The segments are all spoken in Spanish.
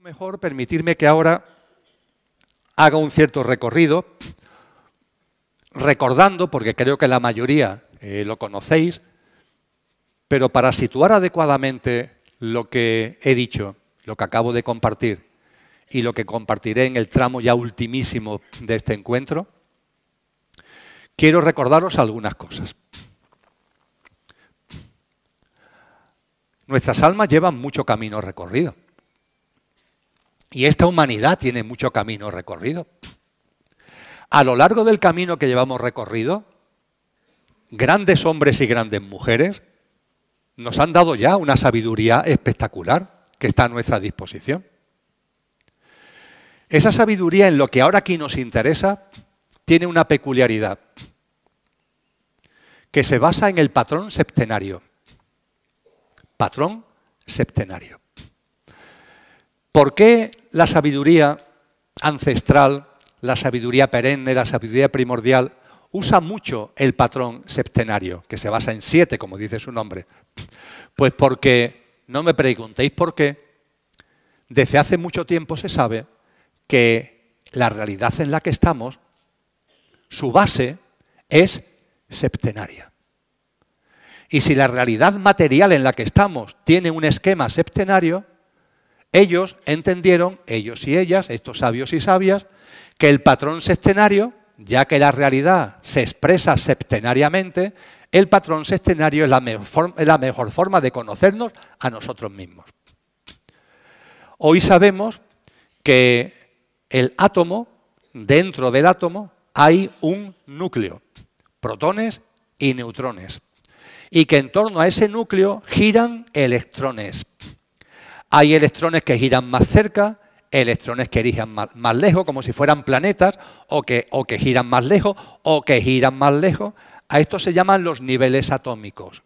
mejor permitirme que ahora haga un cierto recorrido, recordando, porque creo que la mayoría lo conocéis, pero para situar adecuadamente lo que he dicho, lo que acabo de compartir y lo que compartiré en el tramo ya ultimísimo de este encuentro, quiero recordaros algunas cosas. Nuestras almas llevan mucho camino recorrido. Y esta humanidad tiene mucho camino recorrido. A lo largo del camino que llevamos recorrido, grandes hombres y grandes mujeres nos han dado ya una sabiduría espectacular que está a nuestra disposición. Esa sabiduría, en lo que ahora aquí nos interesa, tiene una peculiaridad que se basa en el patrón septenario. Patrón septenario. ¿Por qué la sabiduría ancestral, la sabiduría perenne, la sabiduría primordial, usa mucho el patrón septenario, que se basa en 7, como dice su nombre? Pues porque, no me preguntéis por qué, desde hace mucho tiempo se sabe que la realidad en la que estamos, su base es septenaria. Y si la realidad material en la que estamos tiene un esquema septenario, ellos entendieron, ellos y ellas, estos sabios y sabias, que el patrón septenario, ya que la realidad se expresa septenariamente, el patrón septenario es la mejor forma de conocernos a nosotros mismos. Hoy sabemos que el átomo, dentro del átomo, hay un núcleo, protones y neutrones, y que en torno a ese núcleo giran electrones. Hay electrones que giran más cerca, electrones que giran más lejos, como si fueran planetas, o que giran más lejos, o que giran más lejos. A esto se llaman los niveles atómicos.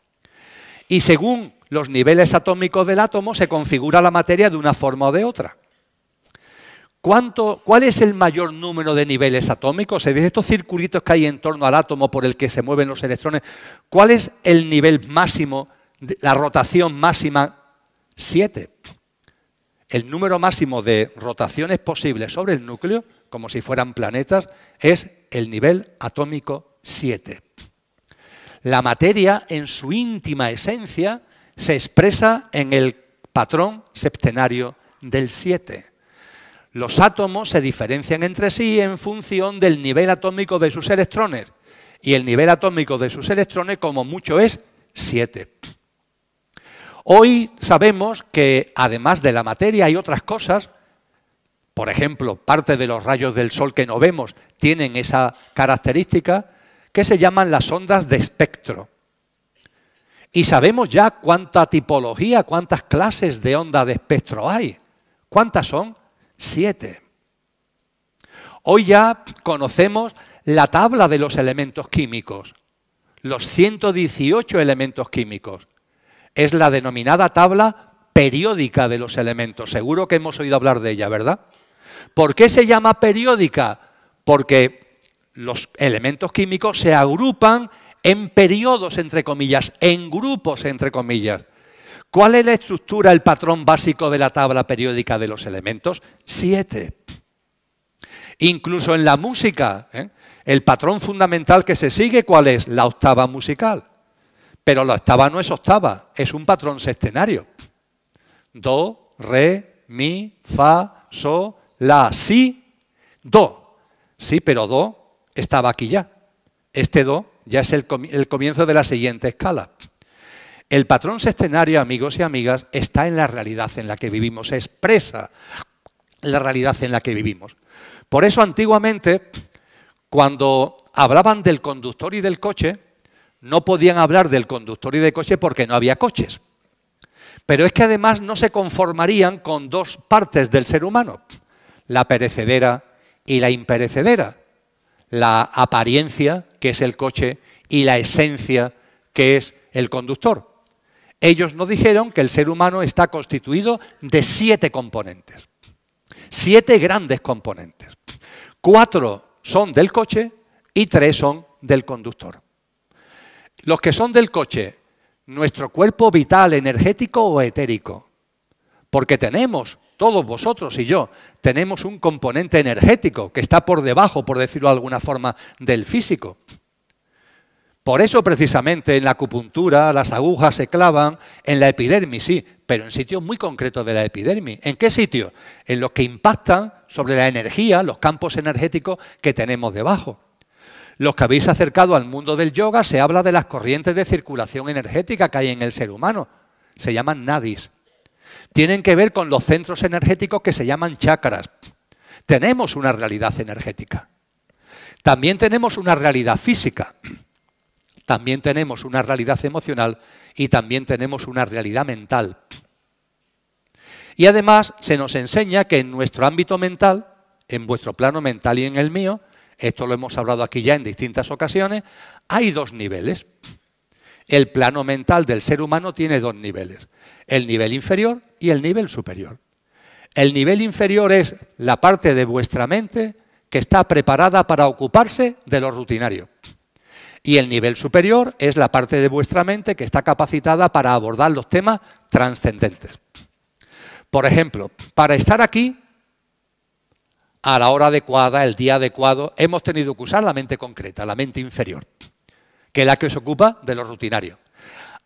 Y según los niveles atómicos del átomo, se configura la materia de una forma o de otra. ¿Cuál es el mayor número de niveles atómicos? Se dice estos circulitos que hay en torno al átomo por el que se mueven los electrones. ¿Cuál es el nivel máximo, la rotación máxima? 7. El número máximo de rotaciones posibles sobre el núcleo, como si fueran planetas, es el nivel atómico 7. La materia, en su íntima esencia, se expresa en el patrón septenario del 7. Los átomos se diferencian entre sí en función del nivel atómico de sus electrones. Y el nivel atómico de sus electrones, como mucho, es 7. Hoy sabemos que, además de la materia, hay otras cosas. Por ejemplo, parte de los rayos del Sol que no vemos tienen esa característica que se llaman las ondas de espectro. Y sabemos ya cuánta tipología, cuántas clases de onda de espectro hay. ¿Cuántas son? 7. Hoy ya conocemos la tabla de los elementos químicos, los 118 elementos químicos. Es la denominada tabla periódica de los elementos. Seguro que hemos oído hablar de ella, ¿verdad? ¿Por qué se llama periódica? Porque los elementos químicos se agrupan en periodos, entre comillas, en grupos, entre comillas. ¿Cuál es la estructura, el patrón básico de la tabla periódica de los elementos? 7. Incluso en la música, el patrón fundamental que se sigue, ¿cuál es? La octava musical. Pero la octava no es octava, es un patrón septenario. Do, re, mi, fa, sol, la, si, do. Sí, pero do estaba aquí ya. Este do ya es el comienzo de la siguiente escala. El patrón septenario, amigos y amigas, está en la realidad en la que vivimos, se expresa la realidad en la que vivimos. Por eso, antiguamente, cuando hablaban del conductor y del coche, no podían hablar del conductor y del coche porque no había coches. Pero es que además no se conformarían con dos partes del ser humano, la perecedera y la imperecedera, la apariencia, que es el coche, y la esencia, que es el conductor. Ellos nos dijeron que el ser humano está constituido de 7 componentes, 7 grandes componentes. 4 son del coche y 3 son del conductor. Los que son del coche, nuestro cuerpo vital, energético o etérico, porque tenemos todos vosotros y yo, tenemos un componente energético que está por debajo, por decirlo de alguna forma, del físico. Por eso, precisamente, en la acupuntura las agujas se clavan en la epidermis, sí, pero en sitios muy concretos de la epidermis. ¿En qué sitios? En los que impactan sobre la energía, los campos energéticos que tenemos debajo. Los que habéis acercado al mundo del yoga, se habla de las corrientes de circulación energética que hay en el ser humano. Se llaman nadis. Tienen que ver con los centros energéticos que se llaman chakras. Tenemos una realidad energética. También tenemos una realidad física. También tenemos una realidad emocional y también tenemos una realidad mental. Y además se nos enseña que en nuestro ámbito mental, en vuestro plano mental y en el mío, esto lo hemos hablado aquí ya en distintas ocasiones, hay dos niveles. El plano mental del ser humano tiene dos niveles, el nivel inferior y el nivel superior. El nivel inferior es la parte de vuestra mente que está preparada para ocuparse de lo rutinario. Y el nivel superior es la parte de vuestra mente que está capacitada para abordar los temas trascendentes. Por ejemplo, para estar aquí, a la hora adecuada, el día adecuado, hemos tenido que usar la mente concreta, la mente inferior, que es la que se ocupa de lo rutinario.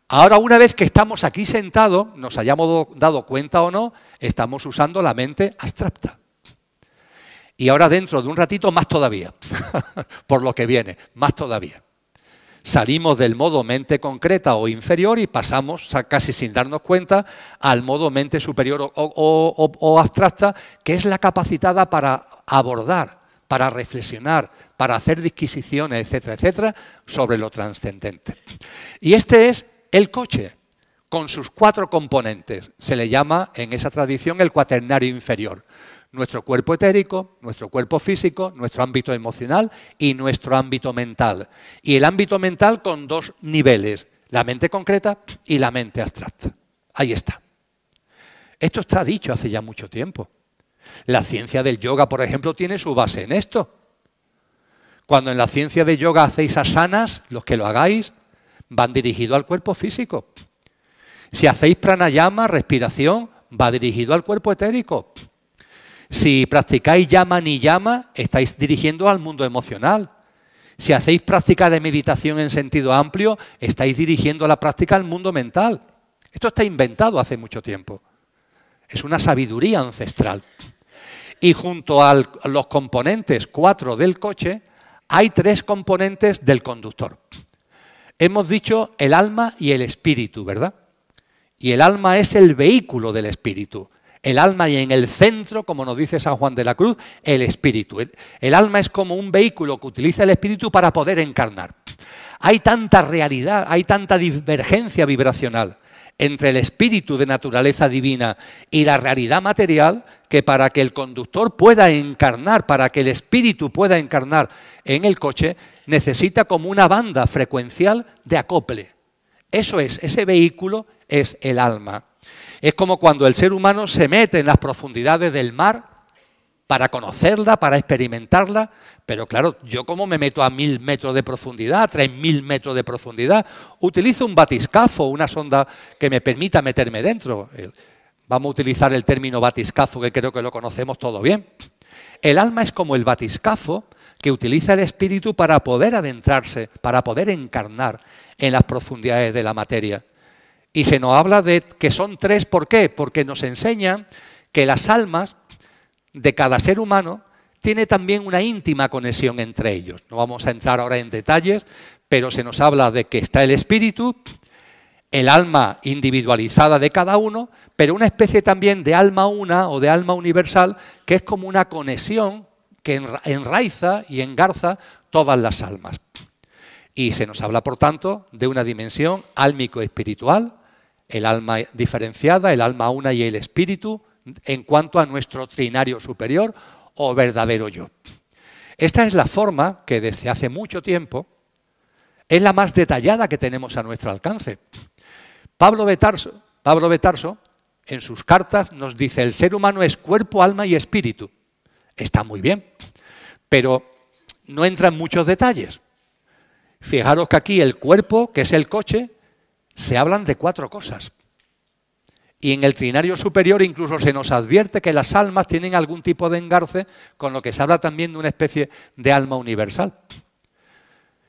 Ahora, una vez que estamos aquí sentados, nos hayamos dado cuenta o no, estamos usando la mente abstracta. Y ahora dentro de un ratito más todavía, por lo que viene, más todavía. Salimos del modo mente concreta o inferior y pasamos, casi sin darnos cuenta, al modo mente superior o abstracta, que es la capacitada para abordar, para reflexionar, para hacer disquisiciones, etcétera, etcétera, sobre lo trascendente. Y este es el coche, con sus 4 componentes. Se le llama, en esa tradición, el cuaternario inferior. Nuestro cuerpo etérico, nuestro cuerpo físico, nuestro ámbito emocional y nuestro ámbito mental. Y el ámbito mental con 2 niveles, la mente concreta y la mente abstracta. Ahí está. Esto está dicho hace ya mucho tiempo. La ciencia del yoga, por ejemplo, tiene su base en esto. Cuando en la ciencia del yoga hacéis asanas, los que lo hagáis, van dirigidos al cuerpo físico. Si hacéis pranayama, respiración, va dirigido al cuerpo etérico. Si practicáis yama niyama, estáis dirigiendo al mundo emocional. Si hacéis práctica de meditación en sentido amplio, estáis dirigiendo la práctica al mundo mental. Esto está inventado hace mucho tiempo. Es una sabiduría ancestral. Y junto a los componentes 4 del coche, hay 3 componentes del conductor. Hemos dicho el alma y el espíritu, ¿verdad? Y el alma es el vehículo del espíritu. El alma y en el centro, como nos dice San Juan de la Cruz, el espíritu. El alma es como un vehículo que utiliza el espíritu para poder encarnar. Hay tanta realidad, hay tanta divergencia vibracional entre el espíritu de naturaleza divina y la realidad material que para que el conductor pueda encarnar, para que el espíritu pueda encarnar en el coche, necesita como una banda frecuencial de acople. Eso es, ese vehículo es el alma. Es como cuando el ser humano se mete en las profundidades del mar para conocerla, para experimentarla, pero claro, yo como me meto a 1000 metros de profundidad, a 3000 metros de profundidad, utilizo un batiscafo, una sonda que me permita meterme dentro. Vamos a utilizar el término batiscafo, que creo que lo conocemos todo bien. El alma es como el batiscafo que utiliza el espíritu para poder adentrarse, para poder encarnar en las profundidades de la materia. Y se nos habla de que son 3, ¿por qué? Porque nos enseñan que las almas de cada ser humano tiene también una íntima conexión entre ellos. No vamos a entrar ahora en detalles, pero se nos habla de que está el espíritu, el alma individualizada de cada uno, pero una especie también de alma una o de alma universal, que es como una conexión que enraiza y engarza todas las almas. Y se nos habla, por tanto, de una dimensión álmico-espiritual, el alma diferenciada, el alma una y el espíritu, en cuanto a nuestro trinario superior o verdadero yo. Esta es la forma que desde hace mucho tiempo es la más detallada que tenemos a nuestro alcance. Pablo de Tarso, en sus cartas, nos dice: el ser humano es cuerpo, alma y espíritu. Está muy bien, pero no entra en muchos detalles. Fijaros que aquí el cuerpo, que es el coche, se hablan de 4 cosas. Y en el trinario superior incluso se nos advierte que las almas tienen algún tipo de engarce, con lo que se habla también de una especie de alma universal.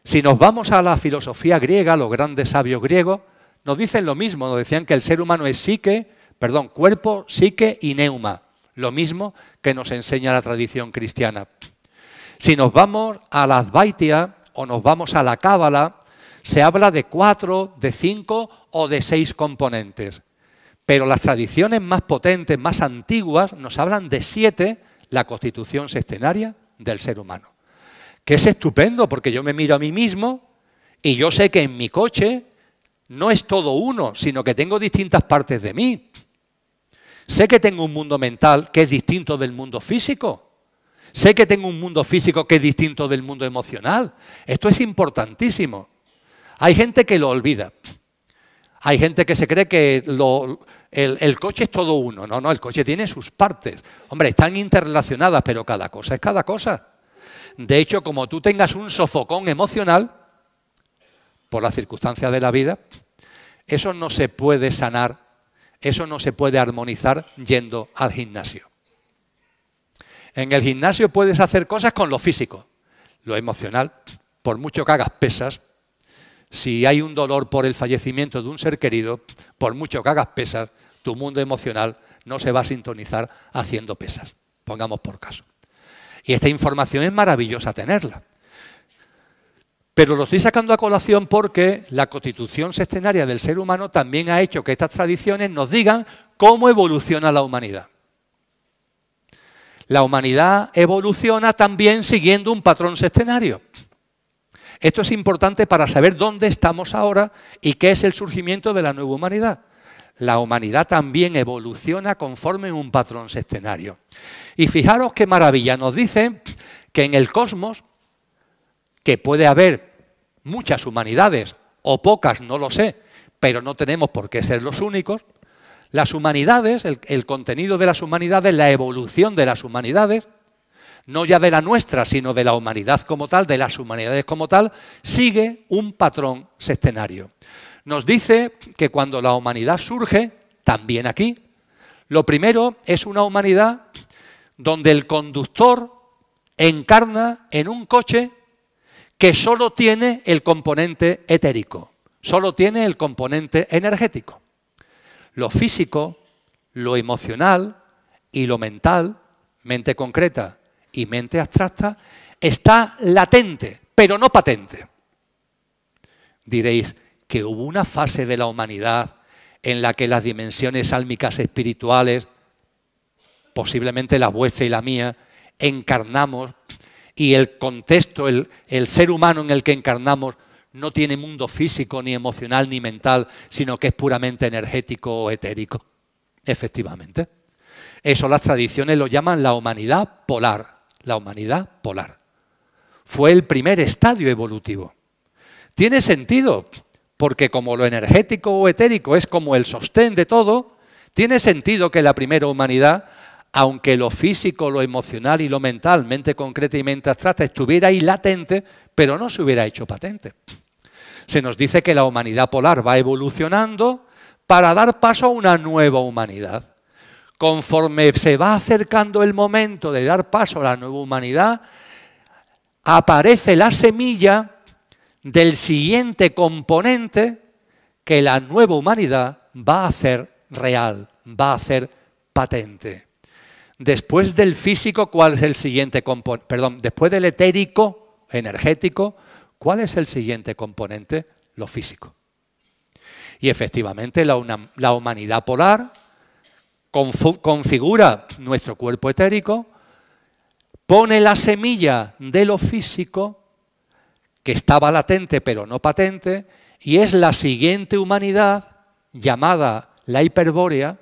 Si nos vamos a la filosofía griega, los grandes sabios griegos nos dicen lo mismo, nos decían que el ser humano es cuerpo, psique y neuma, lo mismo que nos enseña la tradición cristiana. Si nos vamos a la Advaita o nos vamos a la Cábala, se habla de 4, de 5 o de 6 componentes. Pero las tradiciones más potentes, más antiguas, nos hablan de 7, la constitución sextenaria del ser humano. Que es estupendo, porque yo me miro a mí mismo y yo sé que en mi coche no es todo uno, sino que tengo distintas partes de mí. Sé que tengo un mundo mental que es distinto del mundo físico. Sé que tengo un mundo físico que es distinto del mundo emocional. Esto es importantísimo. Hay gente que lo olvida. Hay gente que se cree que el coche es todo uno. No, el coche tiene sus partes. Hombre, están interrelacionadas, pero cada cosa es cada cosa. De hecho, como tú tengas un sofocón emocional, por las circunstancias de la vida, eso no se puede sanar, eso no se puede armonizar yendo al gimnasio. En el gimnasio puedes hacer cosas con lo físico, lo emocional, por mucho que hagas pesas. Si hay un dolor por el fallecimiento de un ser querido, por mucho que hagas pesas, tu mundo emocional no se va a sintonizar haciendo pesas, pongamos por caso. Y esta información es maravillosa tenerla. Pero lo estoy sacando a colación porque la constitución sextenaria del ser humano también ha hecho que estas tradiciones nos digan cómo evoluciona la humanidad. La humanidad evoluciona también siguiendo un patrón sextenario. Esto es importante para saber dónde estamos ahora y qué es el surgimiento de la nueva humanidad. La humanidad también evoluciona conforme un patrón sextenario. Y fijaros qué maravilla, nos dice que en el cosmos, que puede haber muchas humanidades o pocas, no lo sé, pero no tenemos por qué ser los únicos. Las humanidades, el contenido de las humanidades, la evolución de las humanidades, no ya de la nuestra, sino de la humanidad como tal, de las humanidades como tal, sigue un patrón sextenario. Nos dice que cuando la humanidad surge, también aquí, lo primero es una humanidad donde el conductor encarna en un coche que solo tiene el componente etérico, solo tiene el componente energético. Lo físico, lo emocional y lo mental, mente concreta y mente abstracta, está latente, pero no patente. Diréis que hubo una fase de la humanidad en la que las dimensiones álmicas espirituales, posiblemente la vuestra y la mía, encarnamos y el contexto, el ser humano en el que encarnamos no tiene mundo físico, ni emocional, ni mental, sino que es puramente energético o etérico. Efectivamente. Eso las tradiciones lo llaman la humanidad polar. La humanidad polar. Fue el primer estadio evolutivo. Tiene sentido, porque como lo energético o etérico es como el sostén de todo, tiene sentido que la primera humanidad, aunque lo físico, lo emocional y lo mental, mente concreta y mente abstracta, estuviera ahí latente, pero no se hubiera hecho patente. Se nos dice que la humanidad polar va evolucionando para dar paso a una nueva humanidad. Conforme se va acercando el momento de dar paso a la nueva humanidad, aparece la semilla del siguiente componente que la nueva humanidad va a hacer real, va a hacer patente. Después del físico, ¿cuál es el siguiente componente? Perdón, después del etérico, energético, ¿cuál es el siguiente componente? Lo físico. Y efectivamente la humanidad polar configura nuestro cuerpo etérico, pone la semilla de lo físico, que estaba latente pero no patente, y es la siguiente humanidad, llamada la hiperbórea,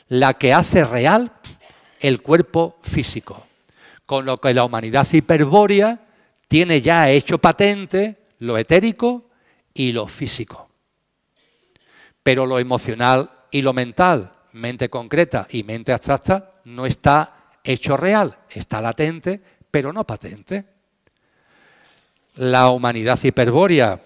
la que hace real el cuerpo físico. Con lo que la humanidad hiperbórea tiene ya hecho patente lo etérico y lo físico. Pero lo emocional y lo mental, mente concreta y mente abstracta, no está hecho real, está latente, pero no patente. La humanidad hiperbórea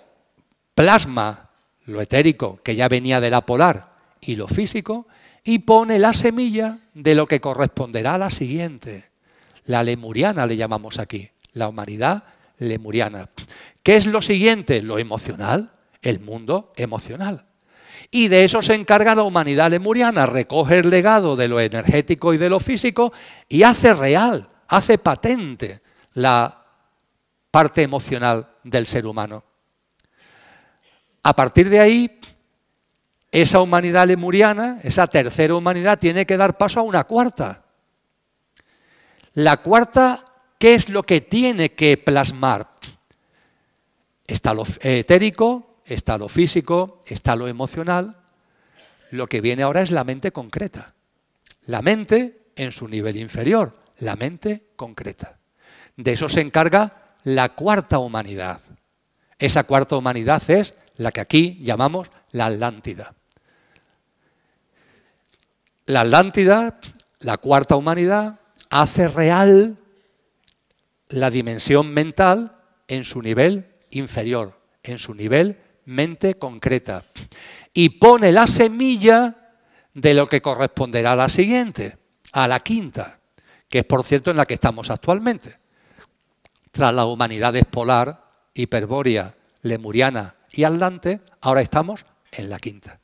plasma lo etérico, que ya venía de la polar, y lo físico, y pone la semilla de lo que corresponderá a la siguiente. La lemuriana le llamamos aquí, la humanidad lemuriana. ¿Qué es lo siguiente? Lo emocional, el mundo emocional. Y de eso se encarga la humanidad lemuriana, recoge el legado de lo energético y de lo físico y hace real, hace patente la parte emocional del ser humano. A partir de ahí, esa humanidad lemuriana, esa tercera humanidad, tiene que dar paso a una cuarta. La cuarta, ¿qué es lo que tiene que plasmar? Está lo etérico, está lo físico, está lo emocional. Lo que viene ahora es la mente concreta. La mente en su nivel inferior, la mente concreta. De eso se encarga la cuarta humanidad. Esa cuarta humanidad es la que aquí llamamos la Atlántida. La Atlántida, la cuarta humanidad, hace real la dimensión mental en su nivel inferior, en su nivel mente concreta. Y pone la semilla de lo que corresponderá a la siguiente, a la quinta, que es por cierto en la que estamos actualmente. Tras las humanidades polar, hiperbórea, lemuriana y atlante, ahora estamos en la quinta.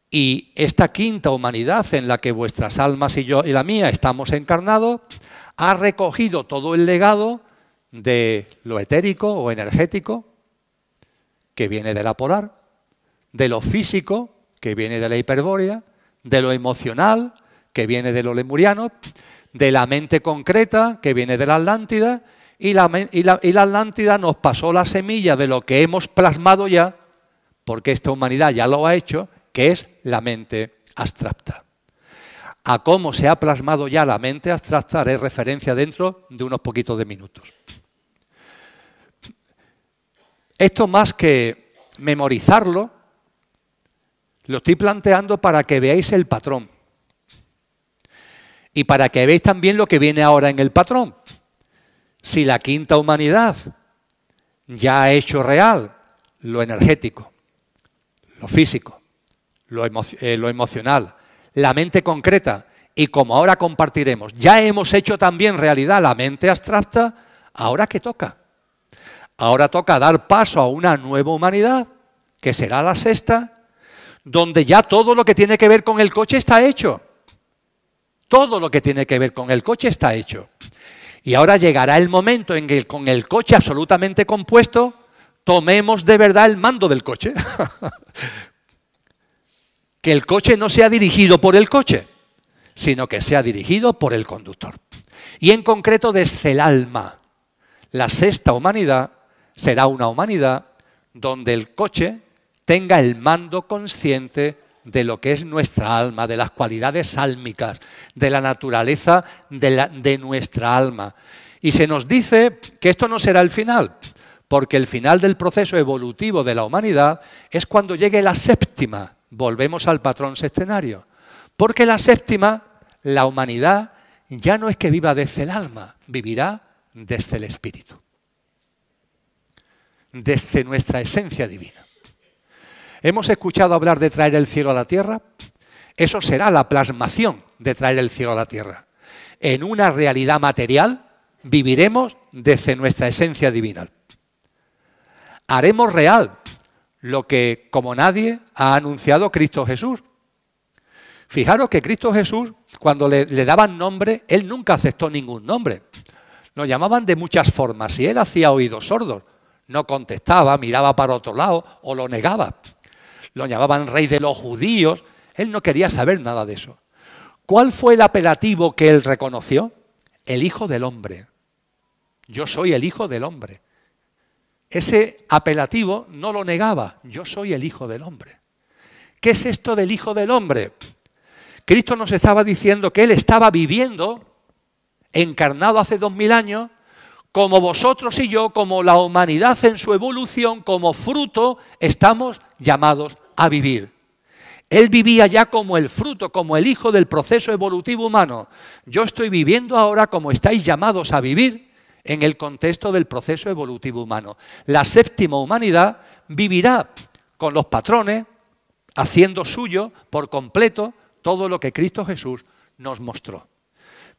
Y esta quinta humanidad en la que vuestras almas y yo y la mía estamos encarnados, ha recogido todo el legado de lo etérico o energético, que viene de la polar, de lo físico, que viene de la hiperbórea, de lo emocional, que viene de lo lemuriano, de la mente concreta, que viene de la Atlántida, y la Atlántida nos pasó la semilla de lo que hemos plasmado ya, porque esta humanidad ya lo ha hecho, que es la mente abstracta. A cómo se ha plasmado ya la mente abstracta haré referencia dentro de unos poquitos de minutos. Esto más que memorizarlo, lo estoy planteando para que veáis el patrón. Y para que veáis también lo que viene ahora en el patrón. Si la quinta humanidad ya ha hecho real lo energético, lo físico, lo emocional, la mente concreta, y como ahora compartiremos, ya hemos hecho también realidad la mente abstracta, ¿ahora qué toca? Ahora toca dar paso a una nueva humanidad, que será la sexta, donde ya todo lo que tiene que ver con el coche está hecho. Todo lo que tiene que ver con el coche está hecho. Y ahora llegará el momento en que con el coche absolutamente compuesto, tomemos de verdad el mando del coche. Que el coche no sea dirigido por el coche, sino que sea dirigido por el conductor. Y en concreto desde el alma. La sexta humanidad será una humanidad donde el coche tenga el mando consciente de lo que es nuestra alma, de las cualidades álmicas, de la naturaleza de nuestra alma. Y se nos dice que esto no será el final, porque el final del proceso evolutivo de la humanidad es cuando llegue la séptima. Volvemos al patrón sextenario. Porque la séptima, la humanidad, ya no es que viva desde el alma, vivirá desde el espíritu. Desde nuestra esencia divina. ¿Hemos escuchado hablar de traer el cielo a la tierra? Eso será la plasmación de traer el cielo a la tierra. En una realidad material viviremos desde nuestra esencia divina. Haremos real lo que, como nadie, ha anunciado Cristo Jesús. Fijaros que Cristo Jesús, cuando le daban nombre, Él nunca aceptó ningún nombre. Lo llamaban de muchas formas y Él hacía oídos sordos. No contestaba, miraba para otro lado o lo negaba. Lo llamaban rey de los judíos. Él no quería saber nada de eso. ¿Cuál fue el apelativo que Él reconoció? El Hijo del Hombre. Yo soy el Hijo del Hombre. Ese apelativo no lo negaba. Yo soy el Hijo del Hombre. ¿Qué es esto del Hijo del Hombre? Cristo nos estaba diciendo que Él estaba viviendo, encarnado hace 2000 años, como vosotros y yo, como la humanidad en su evolución, como fruto, estamos llamados a vivir. Él vivía ya como el fruto, como el hijo del proceso evolutivo humano. Yo estoy viviendo ahora como estáis llamados a vivir en el contexto del proceso evolutivo humano. La séptima humanidad vivirá con los patrones, haciendo suyo por completo todo lo que Cristo Jesús nos mostró.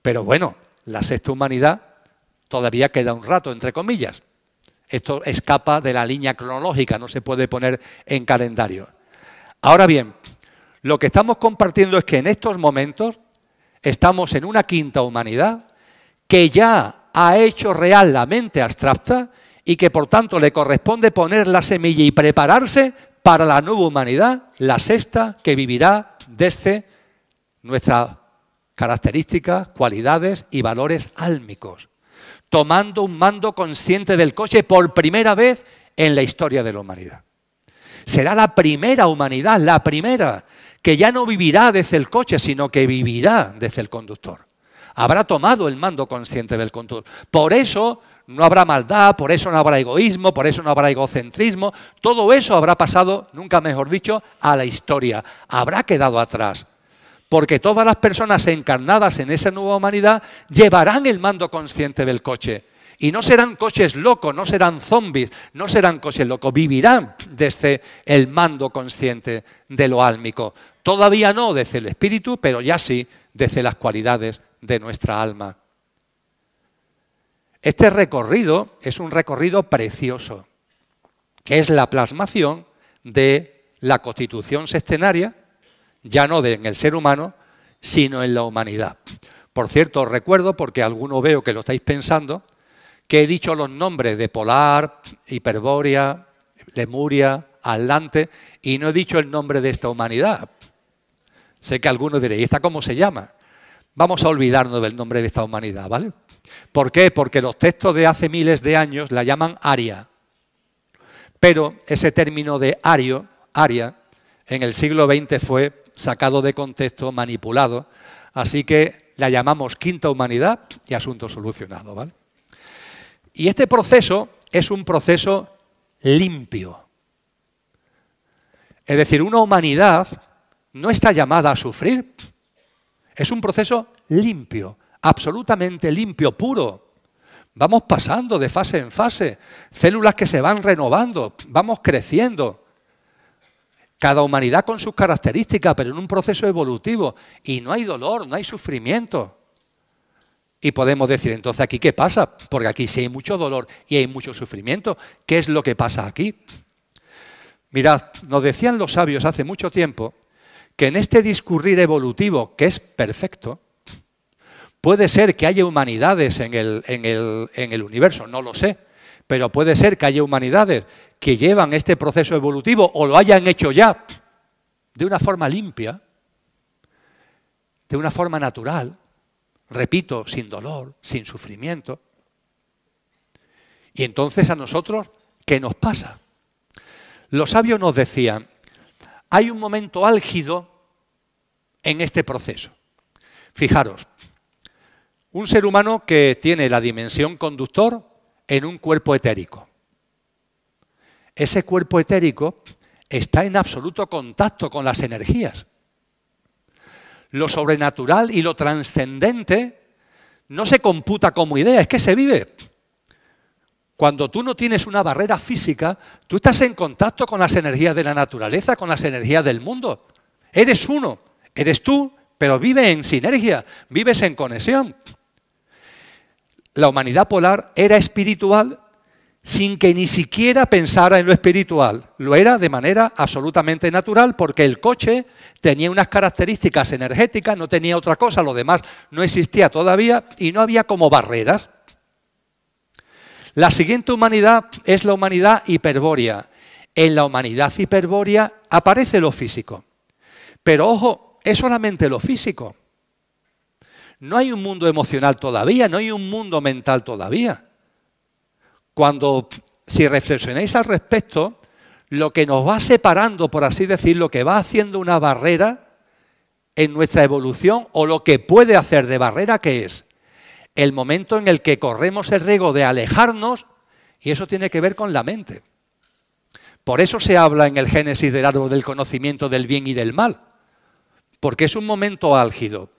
Pero bueno, la sexta humanidad todavía queda un rato, entre comillas. Esto escapa de la línea cronológica, no se puede poner en calendario. Ahora bien, lo que estamos compartiendo es que en estos momentos estamos en una quinta humanidad que ya ha hecho real la mente abstracta y que por tanto le corresponde poner la semilla y prepararse para la nueva humanidad, la sexta, que vivirá desde nuestras características, cualidades y valores álmicos, tomando un mando consciente del coche por primera vez en la historia de la humanidad. Será la primera humanidad, la primera, que ya no vivirá desde el coche, sino que vivirá desde el conductor. Habrá tomado el mando consciente del conductor. Por eso no habrá maldad, por eso no habrá egoísmo, por eso no habrá egocentrismo. Todo eso habrá pasado, nunca mejor dicho, a la historia. Habrá quedado atrás. Porque todas las personas encarnadas en esa nueva humanidad llevarán el mando consciente del coche. Y no serán coches locos, no serán zombies, no serán coches locos. Vivirán desde el mando consciente de lo álmico. Todavía no desde el espíritu, pero ya sí desde las cualidades de nuestra alma. Este recorrido es un recorrido precioso, que es la plasmación de la constitución sextenaria, ya no en el ser humano, sino en la humanidad. Por cierto, os recuerdo, porque alguno veo que lo estáis pensando, que he dicho los nombres de Polar, Hiperbórea, Lemuria, Atlante, y no he dicho el nombre de esta humanidad. Sé que algunos diréis, ¿y esta cómo se llama? Vamos a olvidarnos del nombre de esta humanidad, ¿vale? ¿Por qué? Porque los textos de hace miles de años la llaman Aria. Pero ese término de Aria, en el siglo XX fue sacado de contexto, manipulado, así que la llamamos quinta humanidad y asunto solucionado, ¿vale? Y este proceso es un proceso limpio. Es decir, una humanidad no está llamada a sufrir. Es un proceso limpio, absolutamente limpio, puro. Vamos pasando de fase en fase, células que se van renovando, vamos creciendo. Cada humanidad con sus características, pero en un proceso evolutivo. Y no hay dolor, no hay sufrimiento. Y podemos decir, entonces, ¿aquí qué pasa? Porque aquí sí hay mucho dolor y hay mucho sufrimiento. ¿Qué es lo que pasa aquí? Mirad, nos decían los sabios hace mucho tiempo que en este discurrir evolutivo, que es perfecto, puede ser que haya humanidades en el universo, no lo sé, pero puede ser que haya humanidades que llevan este proceso evolutivo o lo hayan hecho ya de una forma limpia, de una forma natural, repito, sin dolor, sin sufrimiento. Y entonces a nosotros, ¿qué nos pasa? Los sabios nos decían, hay un momento álgido en este proceso. Fijaros, un ser humano que tiene la dimensión conductor en un cuerpo etérico. Ese cuerpo etérico está en absoluto contacto con las energías. Lo sobrenatural y lo trascendente no se computa como idea, es que se vive. Cuando tú no tienes una barrera física, tú estás en contacto con las energías de la naturaleza, con las energías del mundo. Eres uno, eres tú, pero vives en sinergia, vives en conexión. La humanidad polar era espiritual sin que ni siquiera pensara en lo espiritual. Lo era de manera absolutamente natural porque el coche tenía unas características energéticas, no tenía otra cosa, lo demás no existía todavía y no había como barreras. La siguiente humanidad es la humanidad hiperbórea. En la humanidad hiperbórea aparece lo físico. Pero ojo, es solamente lo físico. No hay un mundo emocional todavía, no hay un mundo mental todavía. Si reflexionáis al respecto, lo que nos va separando, por así decirlo, lo que va haciendo una barrera en nuestra evolución o lo que puede hacer de barrera, ¿qué es? El momento en el que corremos el riesgo de alejarnos, y eso tiene que ver con la mente. Por eso se habla en el Génesis del árbol del conocimiento del bien y del mal, porque es un momento álgido.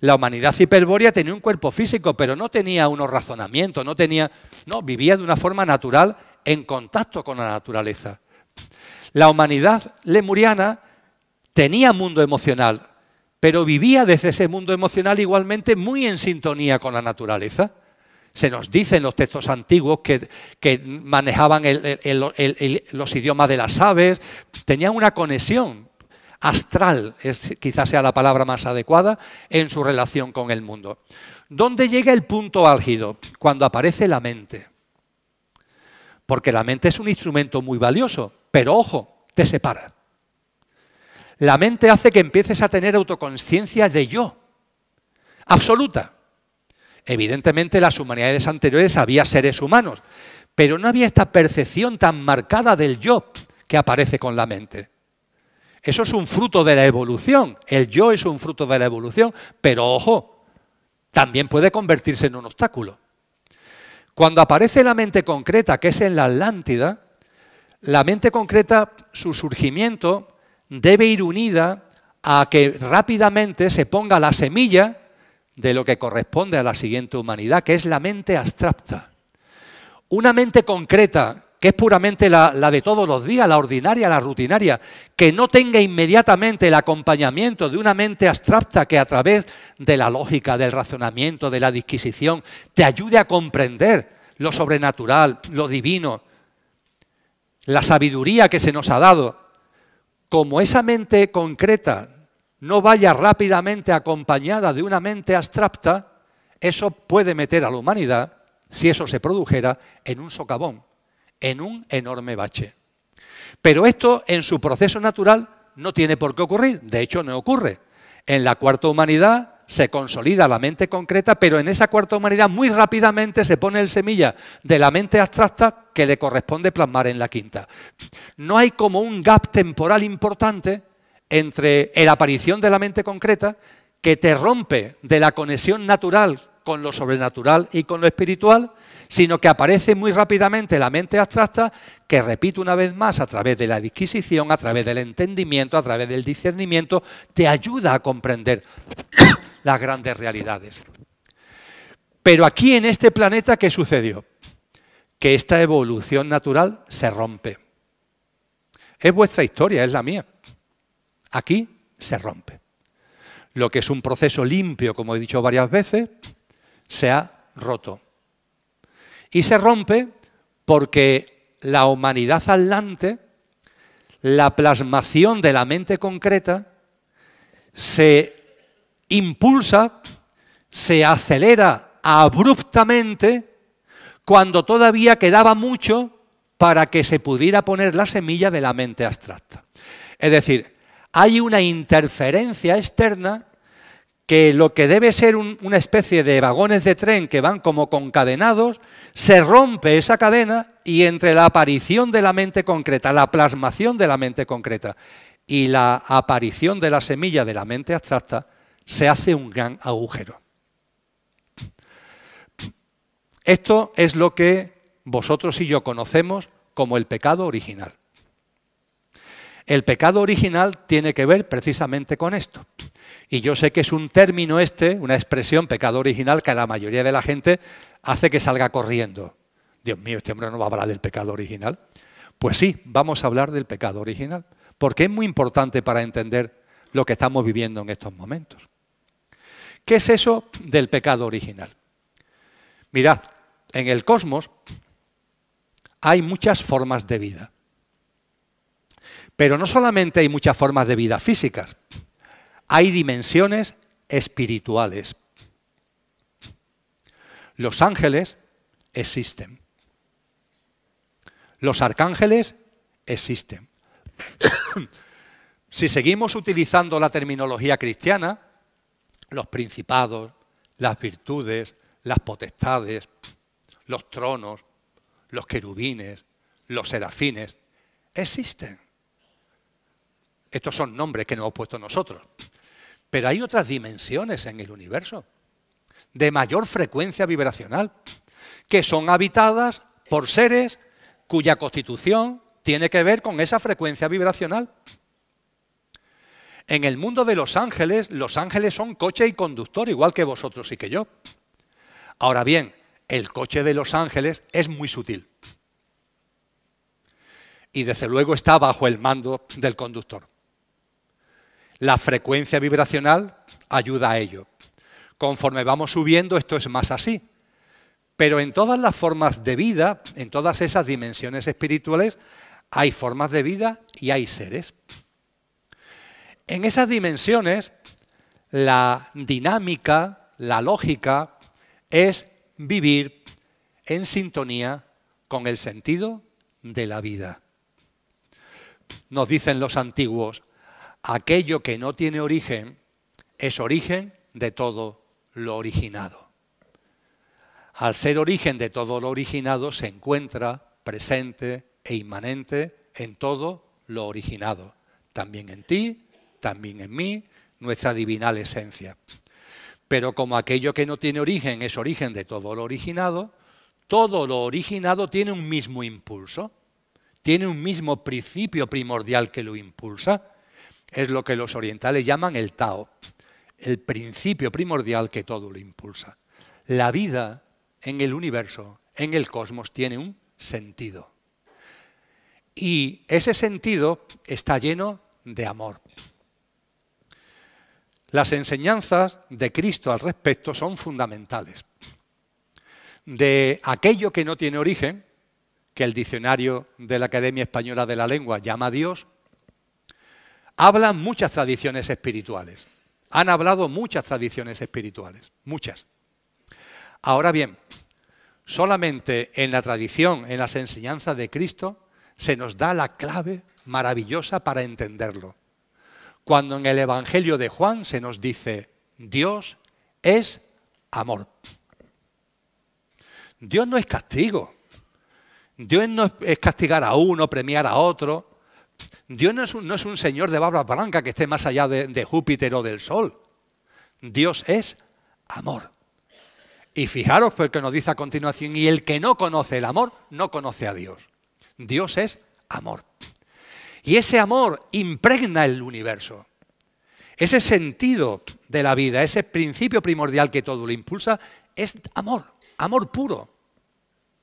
La humanidad hiperbórea tenía un cuerpo físico, pero no tenía unos razonamientos, vivía de una forma natural en contacto con la naturaleza. La humanidad lemuriana tenía mundo emocional, pero vivía desde ese mundo emocional igualmente muy en sintonía con la naturaleza. Se nos dice en los textos antiguos que manejaban los idiomas de las aves, tenían una conexión astral, quizás sea la palabra más adecuada, en su relación con el mundo. ¿Dónde llega el punto álgido? Cuando aparece la mente. Porque la mente es un instrumento muy valioso, pero ojo, te separa. La mente hace que empieces a tener autoconsciencia de yo, absoluta. Evidentemente, en las humanidades anteriores había seres humanos, pero no había esta percepción tan marcada del yo que aparece con la mente. Eso es un fruto de la evolución, el yo es un fruto de la evolución, pero ojo, también puede convertirse en un obstáculo. Cuando aparece la mente concreta, que es en la Atlántida, la mente concreta, su surgimiento debe ir unida a que rápidamente se ponga la semilla de lo que corresponde a la siguiente humanidad, que es la mente abstracta. Una mente concreta, que es puramente la de todos los días, la ordinaria, la rutinaria, que no tenga inmediatamente el acompañamiento de una mente abstracta que a través de la lógica, del razonamiento, de la disquisición, te ayude a comprender lo sobrenatural, lo divino, la sabiduría que se nos ha dado. Como esa mente concreta no vaya rápidamente acompañada de una mente abstracta, eso puede meter a la humanidad, si eso se produjera, en un socavón, en un enorme bache. Pero esto, en su proceso natural, no tiene por qué ocurrir. De hecho, no ocurre. En la cuarta humanidad se consolida la mente concreta, pero en esa cuarta humanidad muy rápidamente se pone el semilla de la mente abstracta que le corresponde plasmar en la quinta. No hay como un gap temporal importante entre la aparición de la mente concreta que te rompe de la conexión natural con lo sobrenatural y con lo espiritual, sino que aparece muy rápidamente la mente abstracta que, repito una vez más, a través de la disquisición, a través del entendimiento, a través del discernimiento, te ayuda a comprender las grandes realidades. Pero aquí en este planeta, ¿qué sucedió? Que esta evolución natural se rompe. Es vuestra historia, es la mía. Aquí se rompe. Lo que es un proceso limpio, como he dicho varias veces, se ha roto. Y se rompe porque la humanidad hablante, la plasmación de la mente concreta, se impulsa, se acelera abruptamente cuando todavía quedaba mucho para que se pudiera poner la semilla de la mente abstracta. Es decir, hay una interferencia externa que lo que debe ser una especie de vagones de tren que van como concadenados, se rompe esa cadena y entre la aparición de la mente concreta, la plasmación de la mente concreta y la aparición de la semilla de la mente abstracta, se hace un gran agujero. Esto es lo que vosotros y yo conocemos como el pecado original. El pecado original tiene que ver precisamente con esto. Y yo sé que es un término una expresión, pecado original, que a la mayoría de la gente hace que salga corriendo. Dios mío, este hombre no va a hablar del pecado original. Pues sí, vamos a hablar del pecado original, porque es muy importante para entender lo que estamos viviendo en estos momentos. ¿Qué es eso del pecado original? Mirad, en el cosmos hay muchas formas de vida. Pero no solamente hay muchas formas de vida físicas, hay dimensiones espirituales. Los ángeles existen. Los arcángeles existen. Si seguimos utilizando la terminología cristiana, los principados, las virtudes, las potestades, los tronos, los querubines, los serafines, existen. Estos son nombres que nos hemos puesto nosotros. Pero hay otras dimensiones en el universo, de mayor frecuencia vibracional, que son habitadas por seres cuya constitución tiene que ver con esa frecuencia vibracional. En el mundo de los ángeles son coche y conductor, igual que vosotros y que yo. Ahora bien, el coche de los ángeles es muy sutil. Y desde luego está bajo el mando del conductor. La frecuencia vibracional ayuda a ello. Conforme vamos subiendo, esto es más así. Pero en todas las formas de vida, en todas esas dimensiones espirituales, hay formas de vida y hay seres. En esas dimensiones, la dinámica, la lógica, es vivir en sintonía con el sentido de la vida. Nos dicen los antiguos, aquello que no tiene origen es origen de todo lo originado. Al ser origen de todo lo originado se encuentra presente e inmanente en todo lo originado, también en ti, también en mí, nuestra divinal esencia. Pero como aquello que no tiene origen es origen de todo lo originado tiene un mismo impulso, tiene un mismo principio primordial que lo impulsa. Es lo que los orientales llaman el Tao, el principio primordial que todo lo impulsa. La vida en el universo, en el cosmos, tiene un sentido. Y ese sentido está lleno de amor. Las enseñanzas de Cristo al respecto son fundamentales. De aquello que no tiene origen, que el diccionario de la Academia Española de la Lengua llama Dios, hablan muchas tradiciones espirituales. Han hablado muchas tradiciones espirituales, muchas. Ahora bien, solamente en la tradición, en las enseñanzas de Cristo, se nos da la clave maravillosa para entenderlo. Cuando en el Evangelio de Juan se nos dice, Dios es amor. Dios no es castigo. Dios no es castigar a uno, premiar a otro. Dios no es un señor de barba blanca que esté más allá de Júpiter o del Sol. Dios es amor. Y fijaros porque nos dice a continuación, y el que no conoce el amor, no conoce a Dios. Dios es amor. Y ese amor impregna el universo. Ese sentido de la vida, ese principio primordial que todo lo impulsa, es amor, amor puro,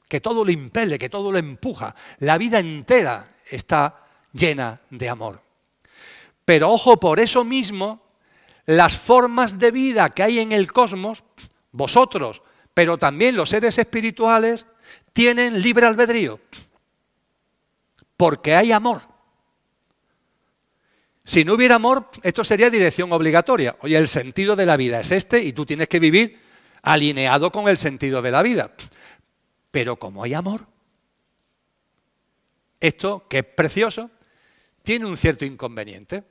que todo lo impele, que todo lo empuja. La vida entera está llena de amor. Pero ojo, por eso mismo, las formas de vida que hay en el cosmos, vosotros, pero también los seres espirituales, tienen libre albedrío. Porque hay amor. Si no hubiera amor, esto sería dirección obligatoria. Oye, el sentido de la vida es este y tú tienes que vivir alineado con el sentido de la vida. Pero como hay amor, esto, que es precioso, tiene un cierto inconveniente.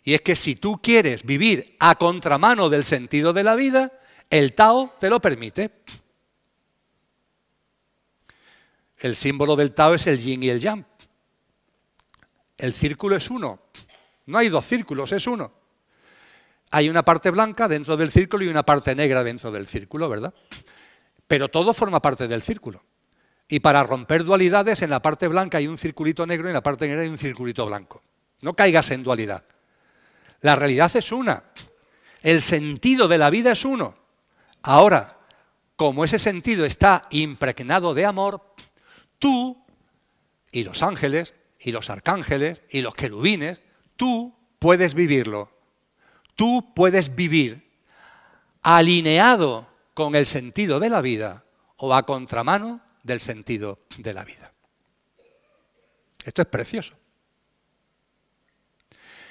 Y es que si tú quieres vivir a contramano del sentido de la vida, el Tao te lo permite. El símbolo del Tao es el yin y el yang. El círculo es uno. No hay dos círculos, es uno. Hay una parte blanca dentro del círculo y una parte negra dentro del círculo, ¿verdad? Pero todo forma parte del círculo. Y para romper dualidades, en la parte blanca hay un circulito negro y en la parte negra hay un circulito blanco. No caigas en dualidad. La realidad es una. El sentido de la vida es uno. Ahora, como ese sentido está impregnado de amor, tú y los ángeles y los arcángeles y los querubines, tú puedes vivirlo. Tú puedes vivir alineado con el sentido de la vida o a contramano del sentido de la vida. Esto es precioso.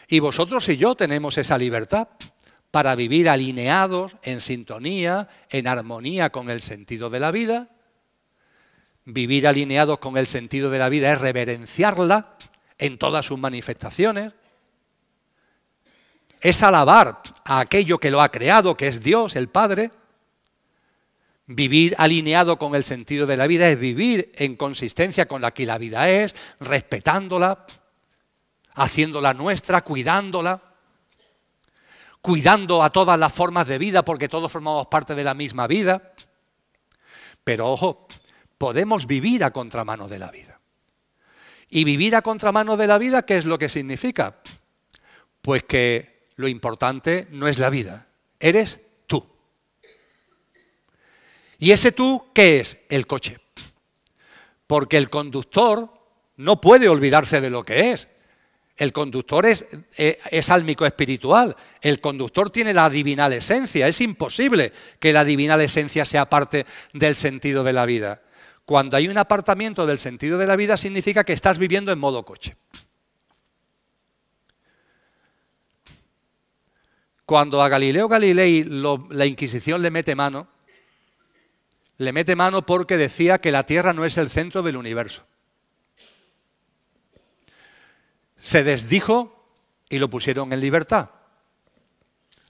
Y vosotros y yo tenemos esa libertad para vivir alineados, en sintonía, en armonía con el sentido de la vida. Vivir alineados con el sentido de la vida es reverenciarla en todas sus manifestaciones. Es alabar a aquello que lo ha creado, que es Dios, el Padre. Vivir alineado con el sentido de la vida es vivir en consistencia con la que la vida es, respetándola, haciéndola nuestra, cuidándola, cuidando a todas las formas de vida porque todos formamos parte de la misma vida. Pero ojo, podemos vivir a contramano de la vida. ¿Y vivir a contramano de la vida qué es lo que significa? Pues que lo importante no es la vida, eres tú. ¿Y ese tú qué es? El coche. Porque el conductor no puede olvidarse de lo que es. El conductor es álmico espiritual. El conductor tiene la divinal esencia. Es imposible que la divinal esencia sea parte del sentido de la vida. Cuando hay un apartamiento del sentido de la vida, significa que estás viviendo en modo coche. Cuando a Galileo Galilei la Inquisición le mete mano porque decía que la Tierra no es el centro del universo. Se desdijo y lo pusieron en libertad.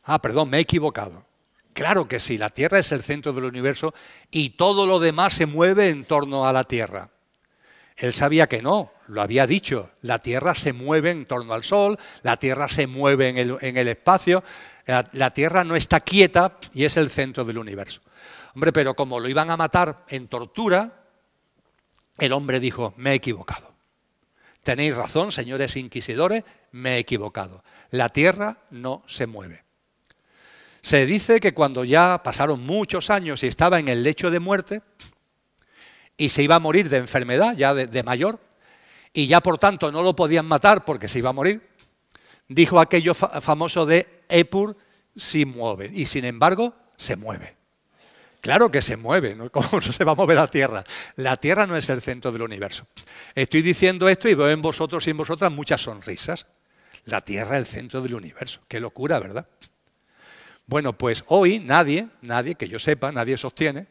Ah, perdón, me he equivocado. Claro que sí, la Tierra es el centro del universo y todo lo demás se mueve en torno a la Tierra. Él sabía que no, lo había dicho, la Tierra se mueve en torno al Sol, la Tierra se mueve en el espacio, la Tierra no está quieta y es el centro del universo. Hombre, pero como lo iban a matar en tortura, el hombre dijo, me he equivocado. Tenéis razón, señores inquisidores, me he equivocado. La Tierra no se mueve. Se dice que cuando ya pasaron muchos años y estaba en el lecho de muerte y se iba a morir de enfermedad, ya de mayor, y ya por tanto no lo podían matar porque se iba a morir, dijo aquello famoso de Epur si mueve, y sin embargo se mueve. Claro que se mueve, ¿no? ¿Cómo no se va a mover la Tierra? La Tierra no es el centro del universo. Estoy diciendo esto y veo en vosotros y en vosotras muchas sonrisas. La Tierra es el centro del universo. Qué locura, ¿verdad? Bueno, pues hoy nadie, que yo sepa, nadie sostiene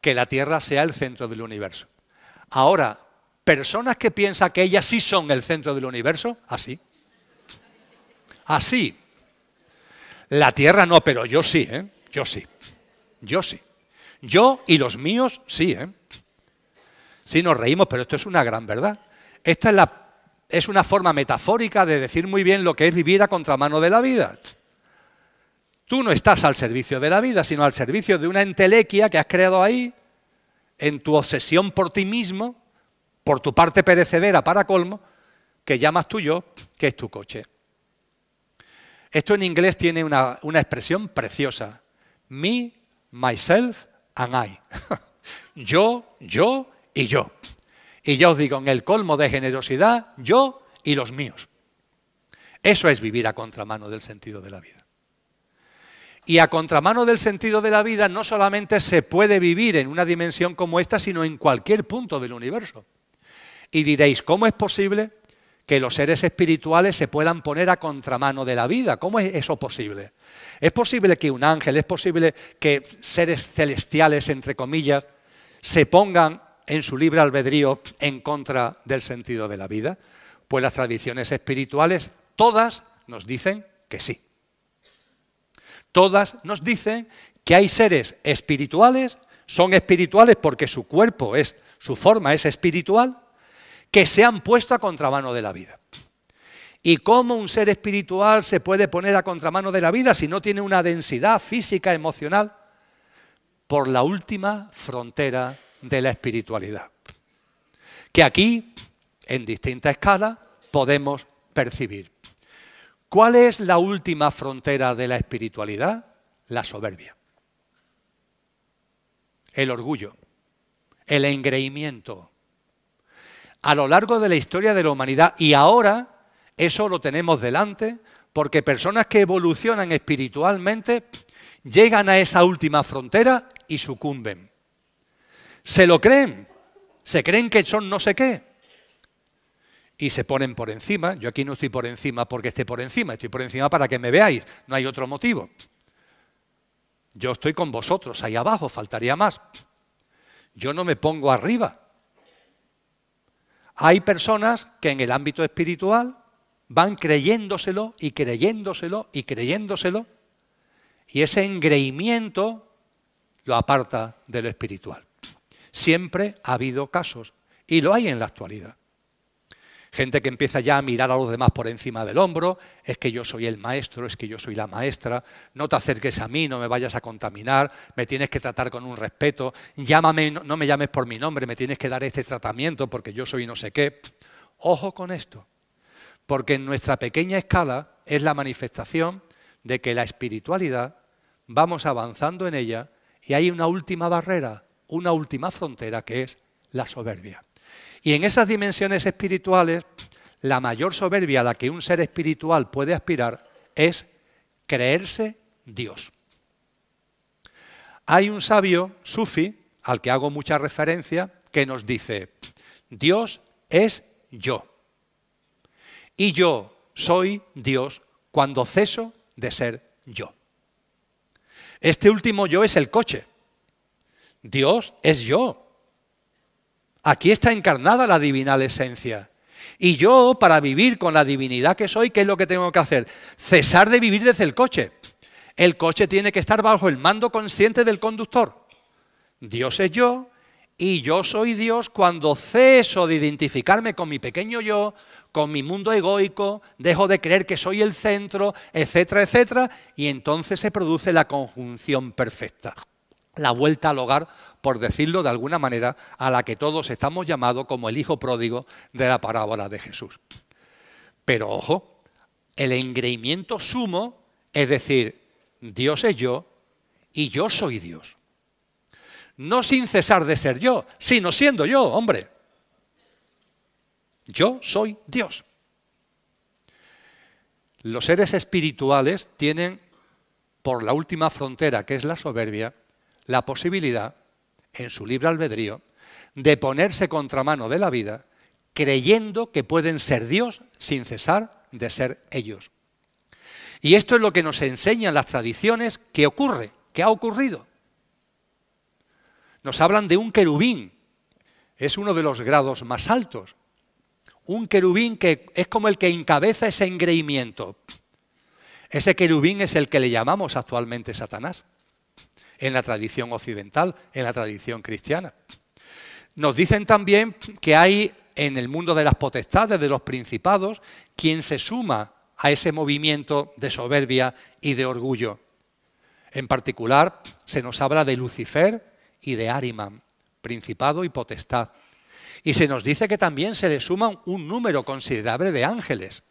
que la Tierra sea el centro del universo. Ahora, personas que piensan que ellas sí son el centro del universo, así. Así. La Tierra no, pero yo sí, ¿eh? Yo sí. Yo sí. Yo y los míos sí, ¿eh? Sí, nos reímos, pero esto es una gran verdad. Esta es una forma metafórica de decir muy bien lo que es vivir a contramano de la vida. Tú no estás al servicio de la vida, sino al servicio de una entelequia que has creado ahí, en tu obsesión por ti mismo, por tu parte perecedera para colmo, que llamas tu yo, que es tu coche. Esto en inglés tiene una expresión preciosa. Me, myself and I. Yo y yo. Y ya os digo, en el colmo de generosidad, yo y los míos. Eso es vivir a contramano del sentido de la vida. Y a contramano del sentido de la vida no solamente se puede vivir en una dimensión como esta, sino en cualquier punto del universo. Y diréis, ¿cómo es posible que los seres espirituales se puedan poner a contramano de la vida? ¿Cómo es eso posible? ¿Es posible que un ángel, es posible que seres celestiales, entre comillas, se pongan en su libre albedrío en contra del sentido de la vida? Pues las tradiciones espirituales, todas nos dicen que sí. Todas nos dicen que hay seres espirituales, son espirituales porque su cuerpo su forma es espiritual, que se han puesto a contramano de la vida. ¿Y cómo un ser espiritual se puede poner a contramano de la vida si no tiene una densidad física, emocional? Por la última frontera de la espiritualidad, que aquí, en distinta escala, podemos percibir. ¿Cuál es la última frontera de la espiritualidad? La soberbia, el orgullo, el engreimiento. A lo largo de la historia de la humanidad, y ahora eso lo tenemos delante, porque personas que evolucionan espiritualmente llegan a esa última frontera y sucumben. Se lo creen, se creen que son no sé qué. Y se ponen por encima. Yo aquí no estoy por encima porque esté por encima, estoy por encima para que me veáis, no hay otro motivo. Yo estoy con vosotros ahí abajo, faltaría más. Yo no me pongo arriba. Hay personas que en el ámbito espiritual van creyéndoselo y creyéndoselo y creyéndoselo, y ese engreimiento lo aparta de lo espiritual. Siempre ha habido casos, y lo hay en la actualidad. Gente que empieza ya a mirar a los demás por encima del hombro, es que yo soy el maestro, es que yo soy la maestra, no te acerques a mí, no me vayas a contaminar, me tienes que tratar con un respeto, llámame, no me llames por mi nombre, me tienes que dar este tratamiento porque yo soy no sé qué. Ojo con esto, porque en nuestra pequeña escala es la manifestación de que la espiritualidad, vamos avanzando en ella y hay una última barrera, una última frontera que es la soberbia. Y en esas dimensiones espirituales, la mayor soberbia a la que un ser espiritual puede aspirar es creerse Dios. Hay un sabio sufi, al que hago mucha referencia, que nos dice: Dios es yo. Y yo soy Dios cuando ceso de ser yo. Este último yo es el coche. Dios es yo. Aquí está encarnada la divinal esencia. Y yo, para vivir con la divinidad que soy, ¿qué es lo que tengo que hacer? Cesar de vivir desde el coche. El coche tiene que estar bajo el mando consciente del conductor. Dios es yo y yo soy Dios cuando ceso de identificarme con mi pequeño yo, con mi mundo egoico, dejo de creer que soy el centro, etcétera, etcétera, y entonces se produce la conjunción perfecta. La vuelta al hogar, por decirlo de alguna manera, a la que todos estamos llamados como el hijo pródigo de la parábola de Jesús. Pero ojo, el engreimiento sumo, es decir, Dios es yo y yo soy Dios. No sin cesar de ser yo, sino siendo yo, hombre. Yo soy Dios. Los seres espirituales tienen, por la última frontera, que es la soberbia, la posibilidad, en su libre albedrío, de ponerse contramano de la vida, creyendo que pueden ser Dios sin cesar de ser ellos. Y esto es lo que nos enseñan las tradiciones que ocurre, que ha ocurrido. Nos hablan de un querubín, es uno de los grados más altos. Un querubín que es como el que encabeza ese engreimiento. Ese querubín es el que le llamamos actualmente Satanás, en la tradición occidental, en la tradición cristiana. Nos dicen también que hay en el mundo de las potestades, de los principados, quien se suma a ese movimiento de soberbia y de orgullo. En particular, se nos habla de Lucifer y de Ahriman, principado y potestad. Y se nos dice que también se le suman un número considerable de ángeles,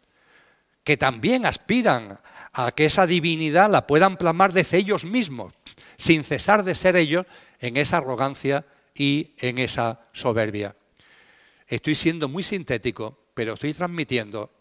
que también aspiran a que esa divinidad la puedan plasmar desde ellos mismos, sin cesar de ser ellos en esa arrogancia y en esa soberbia. Estoy siendo muy sintético, pero estoy transmitiendo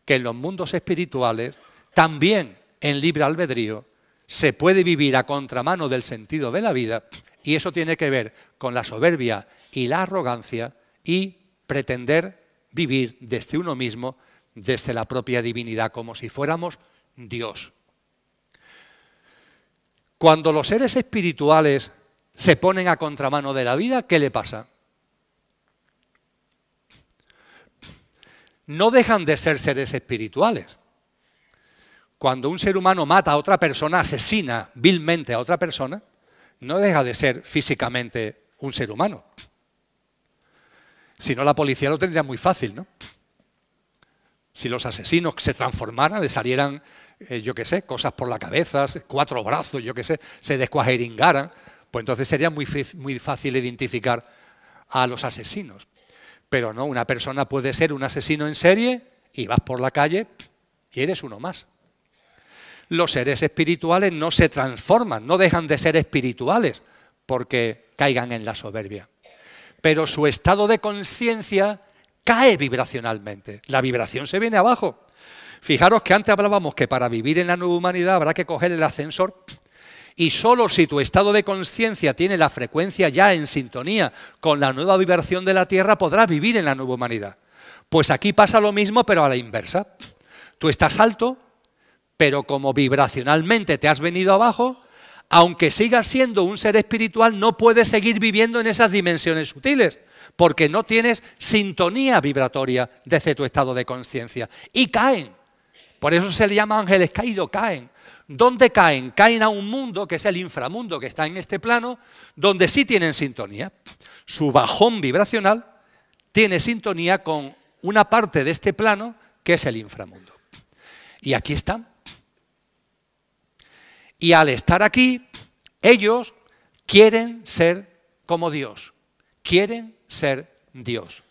que en los mundos espirituales, también en libre albedrío, se puede vivir a contramano del sentido de la vida, y eso tiene que ver con la soberbia y la arrogancia y pretender vivir desde uno mismo, desde la propia divinidad, como si fuéramos Dios. Cuando los seres espirituales se ponen a contramano de la vida, ¿qué le pasa? No dejan de ser seres espirituales. Cuando un ser humano mata a otra persona, asesina vilmente a otra persona, no deja de ser físicamente un ser humano. Si no, la policía lo tendría muy fácil, ¿no? Si los asesinos se transformaran, le salieran, yo qué sé, cosas por la cabeza, 4 brazos, yo qué sé, se descuajeringaran, pues entonces sería muy fácil identificar a los asesinos. Pero no, una persona puede ser un asesino en serie y vas por la calle y eres uno más. Los seres espirituales no se transforman, no dejan de ser espirituales porque caigan en la soberbia. Pero su estado de conciencia cae vibracionalmente. La vibración se viene abajo. Fijaros que antes hablábamos que para vivir en la nueva humanidad habrá que coger el ascensor, y solo si tu estado de conciencia tiene la frecuencia ya en sintonía con la nueva vibración de la Tierra, podrás vivir en la nueva humanidad. Pues aquí pasa lo mismo, pero a la inversa. Tú estás alto, pero como vibracionalmente te has venido abajo, aunque sigas siendo un ser espiritual, no puedes seguir viviendo en esas dimensiones sutiles, porque no tienes sintonía vibratoria desde tu estado de conciencia. Y caen. Por eso se le llama ángeles caídos, caen. ¿Dónde caen? Caen a un mundo, que es el inframundo que está en este plano, donde sí tienen sintonía. Su bajón vibracional tiene sintonía con una parte de este plano, que es el inframundo. Y aquí están. Y al estar aquí, ellos quieren ser como Dios. Quieren ser Dios.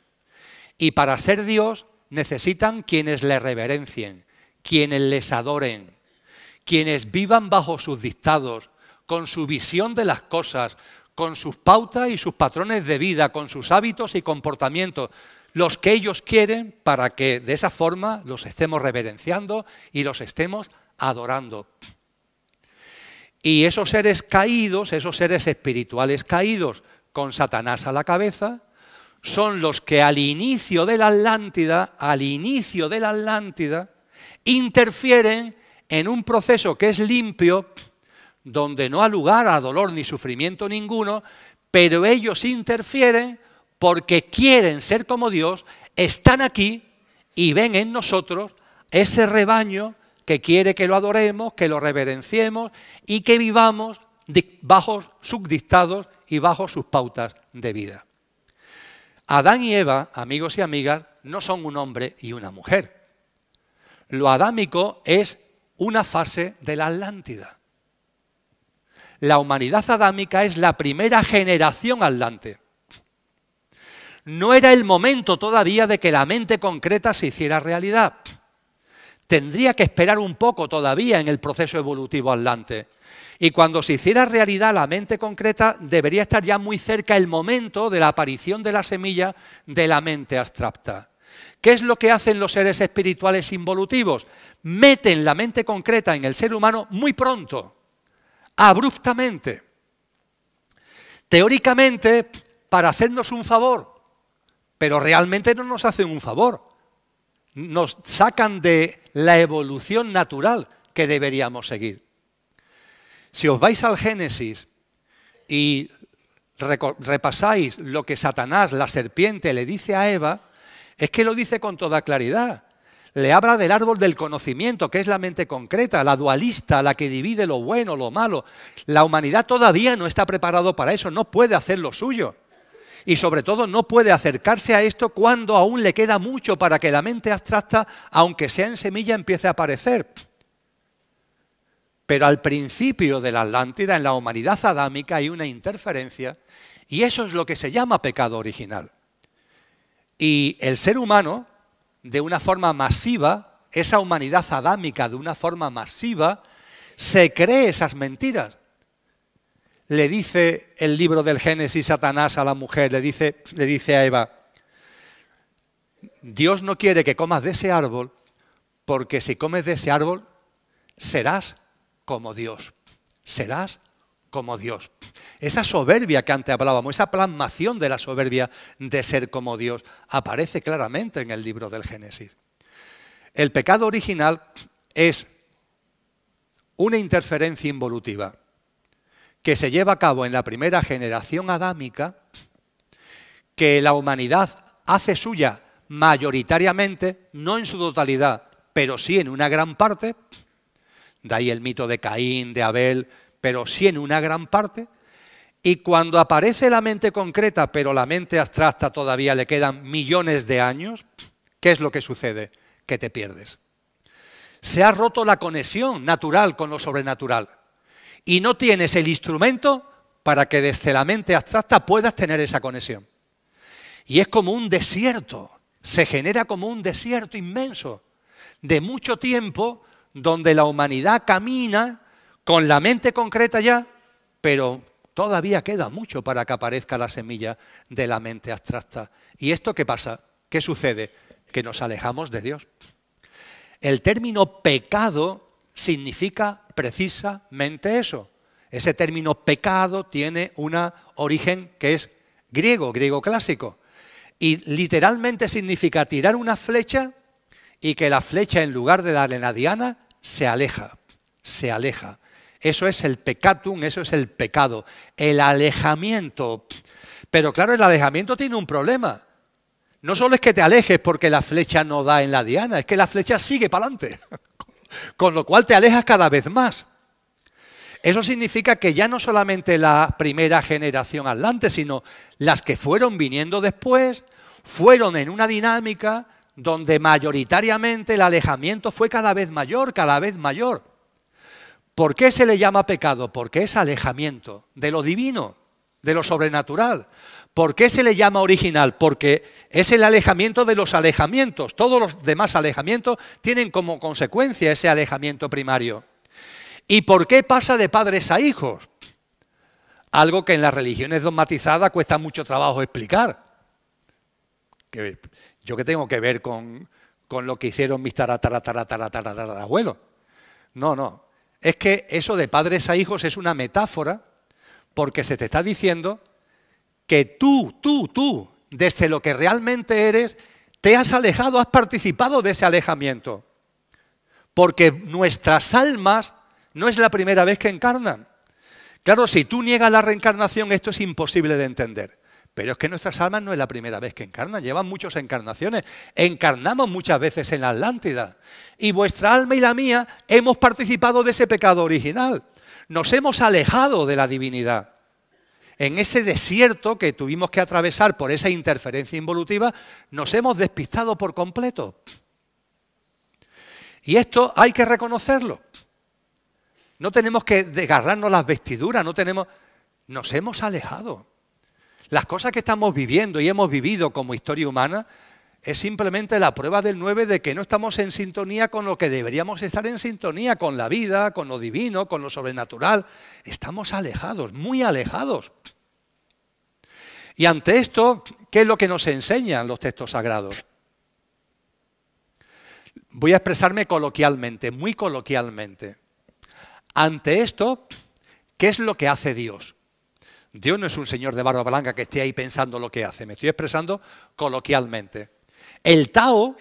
Y para ser Dios necesitan quienes le reverencien, quienes les adoren, quienes vivan bajo sus dictados, con su visión de las cosas, con sus pautas y sus patrones de vida, con sus hábitos y comportamientos. los que ellos quieren para que de esa forma los estemos reverenciando y los estemos adorando. Y esos seres caídos, esos seres espirituales caídos con Satanás a la cabeza, son los que al inicio de la Atlántida, interfieren en un proceso que es limpio, donde no ha lugar a dolor ni sufrimiento ninguno, pero ellos interfieren porque quieren ser como Dios, están aquí y ven en nosotros ese rebaño que quiere que lo adoremos, que lo reverenciemos y que vivamos bajo sus dictados y bajo sus pautas de vida. Adán y Eva, amigos y amigas, no son un hombre y una mujer. Lo adámico es una fase de la Atlántida. La humanidad adámica es la primera generación atlante. No era el momento todavía de que la mente concreta se hiciera realidad. Tendría que esperar un poco todavía en el proceso evolutivo atlante. Y cuando se hiciera realidad la mente concreta, debería estar ya muy cerca el momento de la aparición de la semilla de la mente abstracta. ¿Qué es lo que hacen los seres espirituales involutivos? Meten la mente concreta en el ser humano muy pronto, abruptamente. Teóricamente, para hacernos un favor, pero realmente no nos hacen un favor. Nos sacan de la evolución natural que deberíamos seguir. Si os vais al Génesis y repasáis lo que Satanás, la serpiente, le dice a Eva, es que lo dice con toda claridad. Le habla del árbol del conocimiento, que es la mente concreta, la dualista, la que divide lo bueno, lo malo. La humanidad todavía no está preparado para eso, no puede hacer lo suyo. Y sobre todo no puede acercarse a esto cuando aún le queda mucho para que la mente abstracta, aunque sea en semilla, empiece a aparecer. Pero al principio de la Atlántida, en la humanidad adámica, hay una interferencia y eso es lo que se llama pecado original. Y el ser humano, de una forma masiva, esa humanidad adámica de una forma masiva, se cree esas mentiras. Le dice el libro del Génesis Satanás a la mujer, le dice a Eva, Dios no quiere que comas de ese árbol, porque si comes de ese árbol, serás como Dios. Serás como Dios. Esa soberbia que antes hablábamos, esa plasmación de la soberbia de ser como Dios, aparece claramente en el libro del Génesis. El pecado original es una interferencia involutiva que se lleva a cabo en la primera generación adámica, que la humanidad hace suya mayoritariamente, no en su totalidad, pero sí en una gran parte, de ahí el mito de Caín, de Abel, pero sí en una gran parte, y cuando aparece la mente concreta, pero la mente abstracta todavía le quedan millones de años, ¿qué es lo que sucede? Que te pierdes. Se ha roto la conexión natural con lo sobrenatural. Y no tienes el instrumento para que desde la mente abstracta puedas tener esa conexión. Y es como un desierto, se genera como un desierto inmenso, de mucho tiempo, donde la humanidad camina con la mente concreta ya, pero todavía queda mucho para que aparezca la semilla de la mente abstracta. ¿Y esto qué pasa? ¿Qué sucede? Que nos alejamos de Dios. El término pecado significa precisamente eso. Ese término pecado tiene un origen que es griego clásico. Y literalmente significa tirar una flecha y que la flecha, en lugar de darle la diana, se aleja. Se aleja. Eso es el peccatum, eso es el pecado. El alejamiento. Pero claro, el alejamiento tiene un problema. No solo es que te alejes porque la flecha no da en la diana, es que la flecha sigue para adelante. Con lo cual te alejas cada vez más. Eso significa que ya no solamente la primera generación adelante, sino las que fueron viniendo después, fueron en una dinámica donde mayoritariamente el alejamiento fue cada vez mayor, cada vez mayor. ¿Por qué se le llama pecado? Porque es alejamiento de lo divino, de lo sobrenatural. ¿Por qué se le llama original? Porque es el alejamiento de los alejamientos. Todos los demás alejamientos tienen como consecuencia ese alejamiento primario. ¿Y por qué pasa de padres a hijos? Algo que en las religiones dogmatizadas cuesta mucho trabajo explicar. ¿Yo qué tengo que ver con lo que hicieron mis abuelos? No, no. Es que eso de padres a hijos es una metáfora porque se te está diciendo que tú, desde lo que realmente eres, te has alejado, has participado de ese alejamiento. Porque nuestras almas no es la primera vez que encarnan. Claro, si tú niegas la reencarnación, esto es imposible de entender. Pero es que nuestras almas no es la primera vez que encarnan, llevan muchas encarnaciones. Encarnamos muchas veces en la Atlántida. Y vuestra alma y la mía hemos participado de ese pecado original. Nos hemos alejado de la divinidad. En ese desierto que tuvimos que atravesar por esa interferencia involutiva, nos hemos despistado por completo. Y esto hay que reconocerlo. No tenemos que desgarrarnos las vestiduras, nos hemos alejado. Las cosas que estamos viviendo y hemos vivido como historia humana es simplemente la prueba del 9 de que no estamos en sintonía con lo que deberíamos estar en sintonía, con la vida, con lo divino, con lo sobrenatural. Estamos alejados, muy alejados. Y ante esto, ¿qué es lo que nos enseñan los textos sagrados? Voy a expresarme coloquialmente, muy coloquialmente. Ante esto, ¿qué es lo que hace Dios? Dios no es un señor de barba blanca que esté ahí pensando lo que hace. Me estoy expresando coloquialmente. El Tao,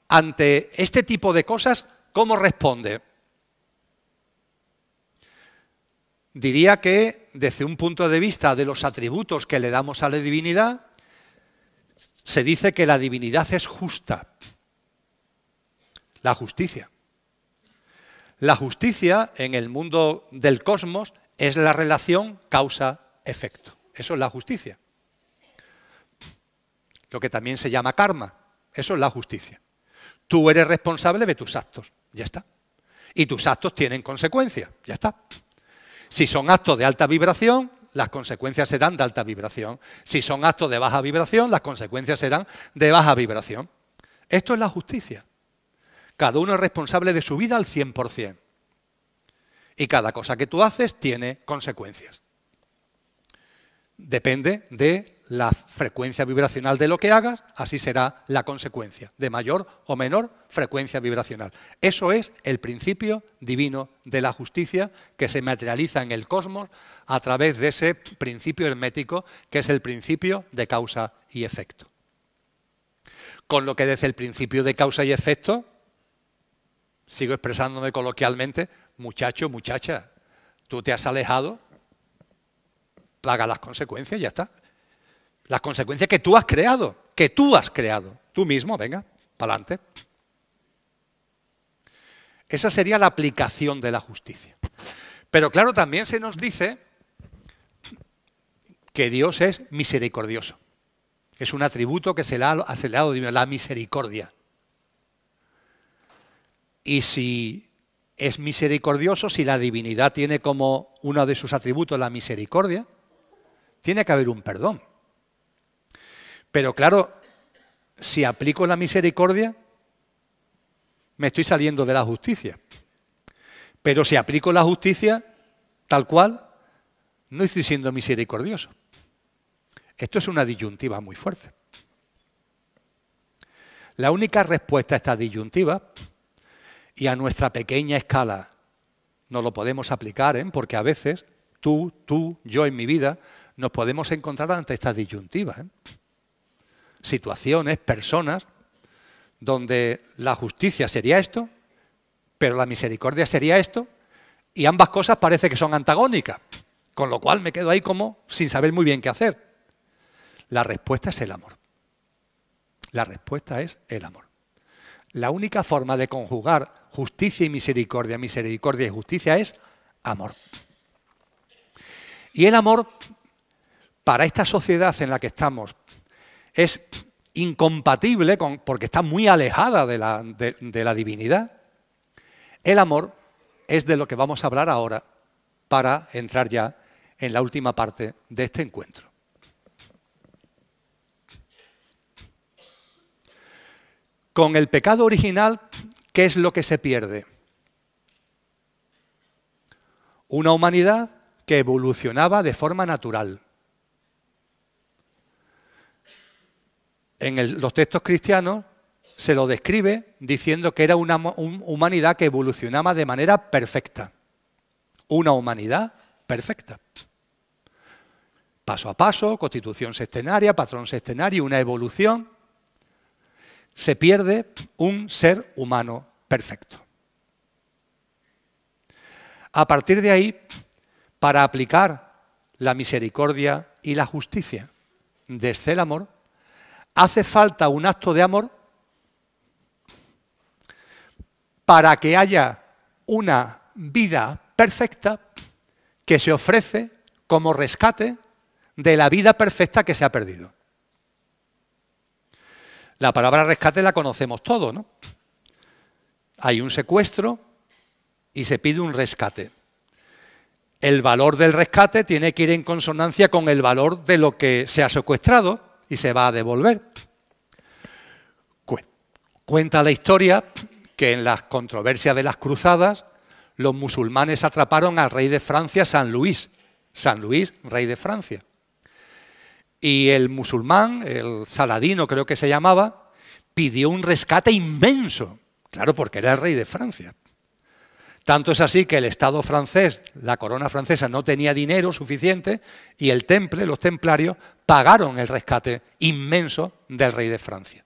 ante este tipo de cosas, ¿cómo responde? Diría que, desde un punto de vista de los atributos que le damos a la divinidad, se dice que la divinidad es justa. La justicia. La justicia en el mundo del cosmos es la relación causa-efecto. Eso es la justicia. Lo que también se llama karma. Eso es la justicia. Tú eres responsable de tus actos. Ya está. Y tus actos tienen consecuencias. Ya está. Si son actos de alta vibración, las consecuencias serán de alta vibración. Si son actos de baja vibración, las consecuencias serán de baja vibración. Esto es la justicia. Cada uno es responsable de su vida al 100%. Y cada cosa que tú haces tiene consecuencias. Depende de la frecuencia vibracional de lo que hagas, así será la consecuencia, de mayor o menor frecuencia vibracional. Eso es el principio divino de la justicia que se materializa en el cosmos a través de ese principio hermético que es el principio de causa y efecto. Con lo que desde el principio de causa y efecto, sigo expresándome coloquialmente, muchacho, muchacha, tú te has alejado, paga las consecuencias, ya está. Las consecuencias que tú has creado, tú mismo, venga, para adelante. Esa sería la aplicación de la justicia. Pero claro, también se nos dice que Dios es misericordioso. Es un atributo que se le ha dado la misericordia. Y si es misericordioso, si la divinidad tiene como uno de sus atributos la misericordia, tiene que haber un perdón. Pero claro, si aplico la misericordia, me estoy saliendo de la justicia. Pero si aplico la justicia tal cual, no estoy siendo misericordioso. Esto es una disyuntiva muy fuerte. La única respuesta a esta disyuntiva, y a nuestra pequeña escala no lo podemos aplicar, porque a veces tú, yo en mi vida, nos podemos encontrar ante esta disyuntiva. Situaciones, personas, donde la justicia sería esto, pero la misericordia sería esto, y ambas cosas parece que son antagónicas, con lo cual me quedo ahí como sin saber muy bien qué hacer. La respuesta es el amor. La respuesta es el amor. La única forma de conjugar justicia y misericordia y justicia es amor. Y el amor, para esta sociedad en la que estamos, es incompatible porque está muy alejada de la divinidad. El amor es de lo que vamos a hablar ahora para entrar ya en la última parte de este encuentro. Con el pecado original, ¿qué es lo que se pierde? Una humanidad que evolucionaba de forma natural. en los textos cristianos se lo describe diciendo que era una humanidad que evolucionaba de manera perfecta. Una humanidad perfecta. Paso a paso, constitución sextenaria, patrón sextenario, una evolución. Se pierde un ser humano perfecto. A partir de ahí, para aplicar la misericordia y la justicia desde el amor, hace falta un acto de amor para que haya una vida perfecta que se ofrece como rescate de la vida perfecta que se ha perdido. La palabra rescate la conocemos todos, ¿no? Hay un secuestro y se pide un rescate. El valor del rescate tiene que ir en consonancia con el valor de lo que se ha secuestrado y se va a devolver. Cuenta la historia que en las controversias de las cruzadas los musulmanes atraparon al rey de Francia, San Luis, rey de Francia. Y el musulmán, el Saladino creo que se llamaba, pidió un rescate inmenso, claro, porque era el rey de Francia. Tanto es así que el Estado francés, la corona francesa, no tenía dinero suficiente y el Temple, los templarios, pagaron el rescate inmenso del rey de Francia.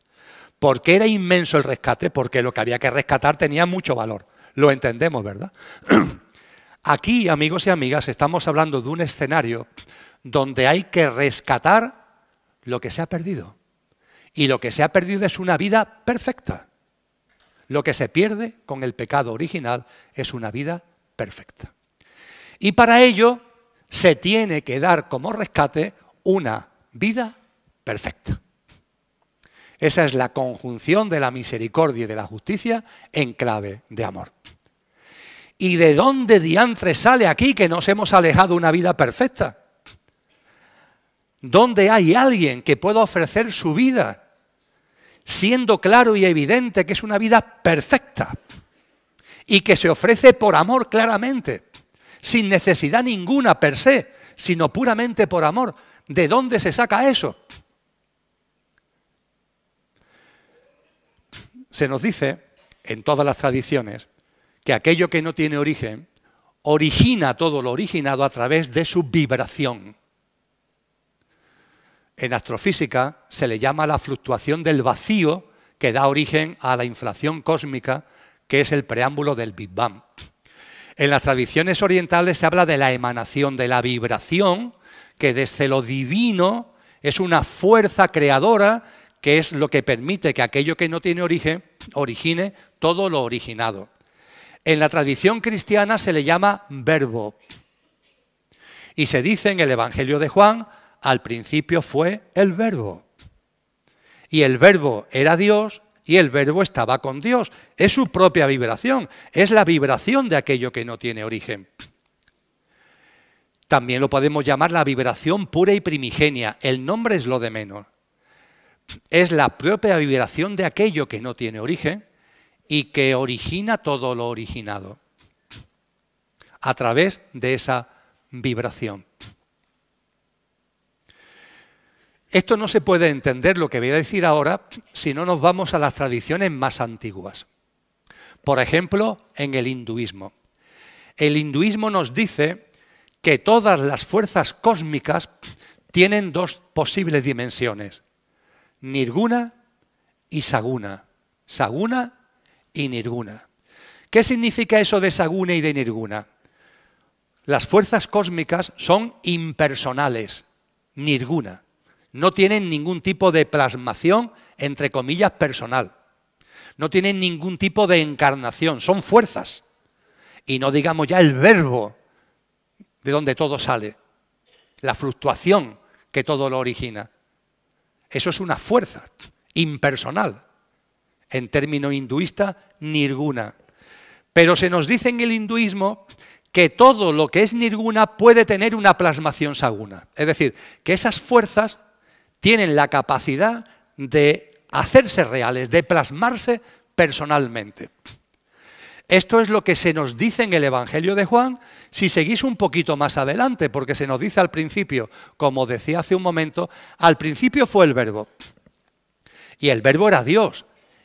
¿Por qué era inmenso el rescate? Porque lo que había que rescatar tenía mucho valor. Lo entendemos, ¿verdad? Aquí, amigos y amigas, estamos hablando de un escenario donde hay que rescatar lo que se ha perdido. Y lo que se ha perdido es una vida perfecta. Lo que se pierde con el pecado original es una vida perfecta. Y para ello se tiene que dar como rescate una vida perfecta. Esa es la conjunción de la misericordia y de la justicia en clave de amor. ¿Y de dónde diantre sale aquí que nos hemos alejado de una vida perfecta? ¿Dónde hay alguien que pueda ofrecer su vida siendo claro y evidente que es una vida perfecta y que se ofrece por amor claramente, sin necesidad ninguna per se, sino puramente por amor? ¿De dónde se saca eso? Se nos dice en todas las tradiciones que aquello que no tiene origen origina todo lo originado a través de su vibración. En astrofísica se le llama la fluctuación del vacío que da origen a la inflación cósmica, que es el preámbulo del Big Bang. En las tradiciones orientales se habla de la emanación de la vibración, que desde lo divino es una fuerza creadora que es lo que permite que aquello que no tiene origen origine todo lo originado. En la tradición cristiana se le llama verbo. Y se dice en el Evangelio de Juan: al principio fue el verbo. Y el verbo era Dios y el verbo estaba con Dios. Es su propia vibración, es la vibración de aquello que no tiene origen. También lo podemos llamar la vibración pura y primigenia. El nombre es lo de menos. Es la propia vibración de aquello que no tiene origen y que origina todo lo originado a través de esa vibración. Esto no se puede entender, lo que voy a decir ahora, si no nos vamos a las tradiciones más antiguas. Por ejemplo, en el hinduismo. El hinduismo nos dice que todas las fuerzas cósmicas tienen dos posibles dimensiones: Nirguna y Saguna. Saguna y Nirguna. ¿Qué significa eso de Saguna y de Nirguna? Las fuerzas cósmicas son impersonales, Nirguna. No tienen ningún tipo de plasmación, entre comillas, personal. No tienen ningún tipo de encarnación, son fuerzas. Y no digamos ya el verbo de donde todo sale, la fluctuación que todo lo origina. Eso es una fuerza impersonal. En término hinduista, nirguna. Pero se nos dice en el hinduismo que todo lo que es nirguna puede tener una plasmación saguna. Es decir, que esas fuerzas tienen la capacidad de hacerse reales, de plasmarse personalmente. Esto es lo que se nos dice en el Evangelio de Juan, si seguís un poquito más adelante, porque se nos dice al principio, como decía hace un momento, al principio fue el verbo. Y el verbo era Dios.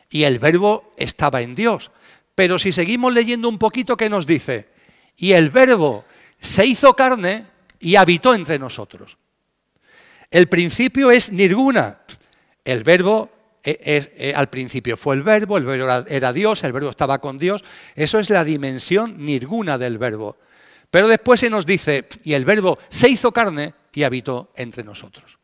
Y el verbo estaba en Dios. Pero si seguimos leyendo un poquito, ¿qué nos dice? Y el verbo se hizo carne y habitó entre nosotros. El principio es nirguna. El verbo al principio fue el verbo era Dios, el verbo estaba con Dios. Eso es la dimensión nirguna del verbo. Pero después se nos dice, y el verbo se hizo carne y habitó entre nosotros.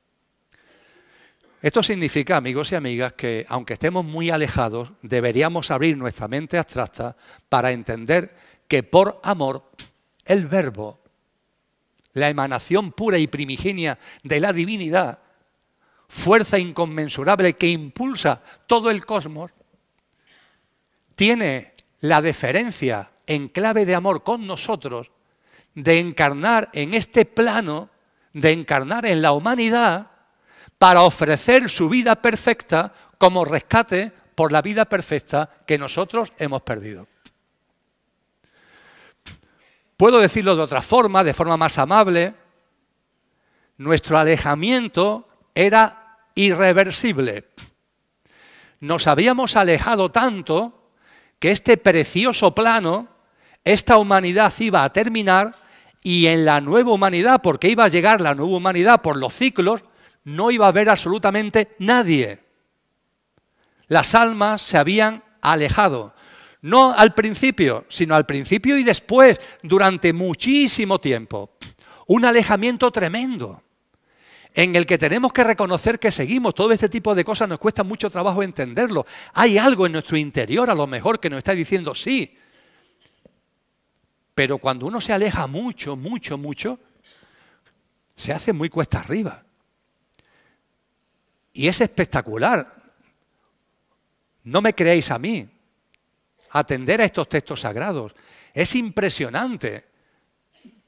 Esto significa, amigos y amigas, que aunque estemos muy alejados, deberíamos abrir nuestra mente abstracta para entender que por amor, el verbo, la emanación pura y primigenia de la divinidad, fuerza inconmensurable que impulsa todo el cosmos, tiene la deferencia en clave de amor con nosotros de encarnar en este plano, de encarnar en la humanidad para ofrecer su vida perfecta como rescate por la vida perfecta que nosotros hemos perdido. Puedo decirlo de otra forma, de forma más amable. Nuestro alejamiento era irreversible. Nos habíamos alejado tanto que este precioso plano, esta humanidad iba a terminar y en la nueva humanidad, porque iba a llegar la nueva humanidad por los ciclos, no iba a haber absolutamente nadie. Las almas se habían alejado. No al principio, sino al principio y después, durante muchísimo tiempo. Un alejamiento tremendo, en el que tenemos que reconocer que seguimos. Todo este tipo de cosas nos cuesta mucho trabajo entenderlo. Hay algo en nuestro interior, a lo mejor, que nos está diciendo sí. Pero cuando uno se aleja mucho, mucho, mucho, se hace muy cuesta arriba. Y es espectacular. No me creéis a mí. Atender a estos textos sagrados. Es impresionante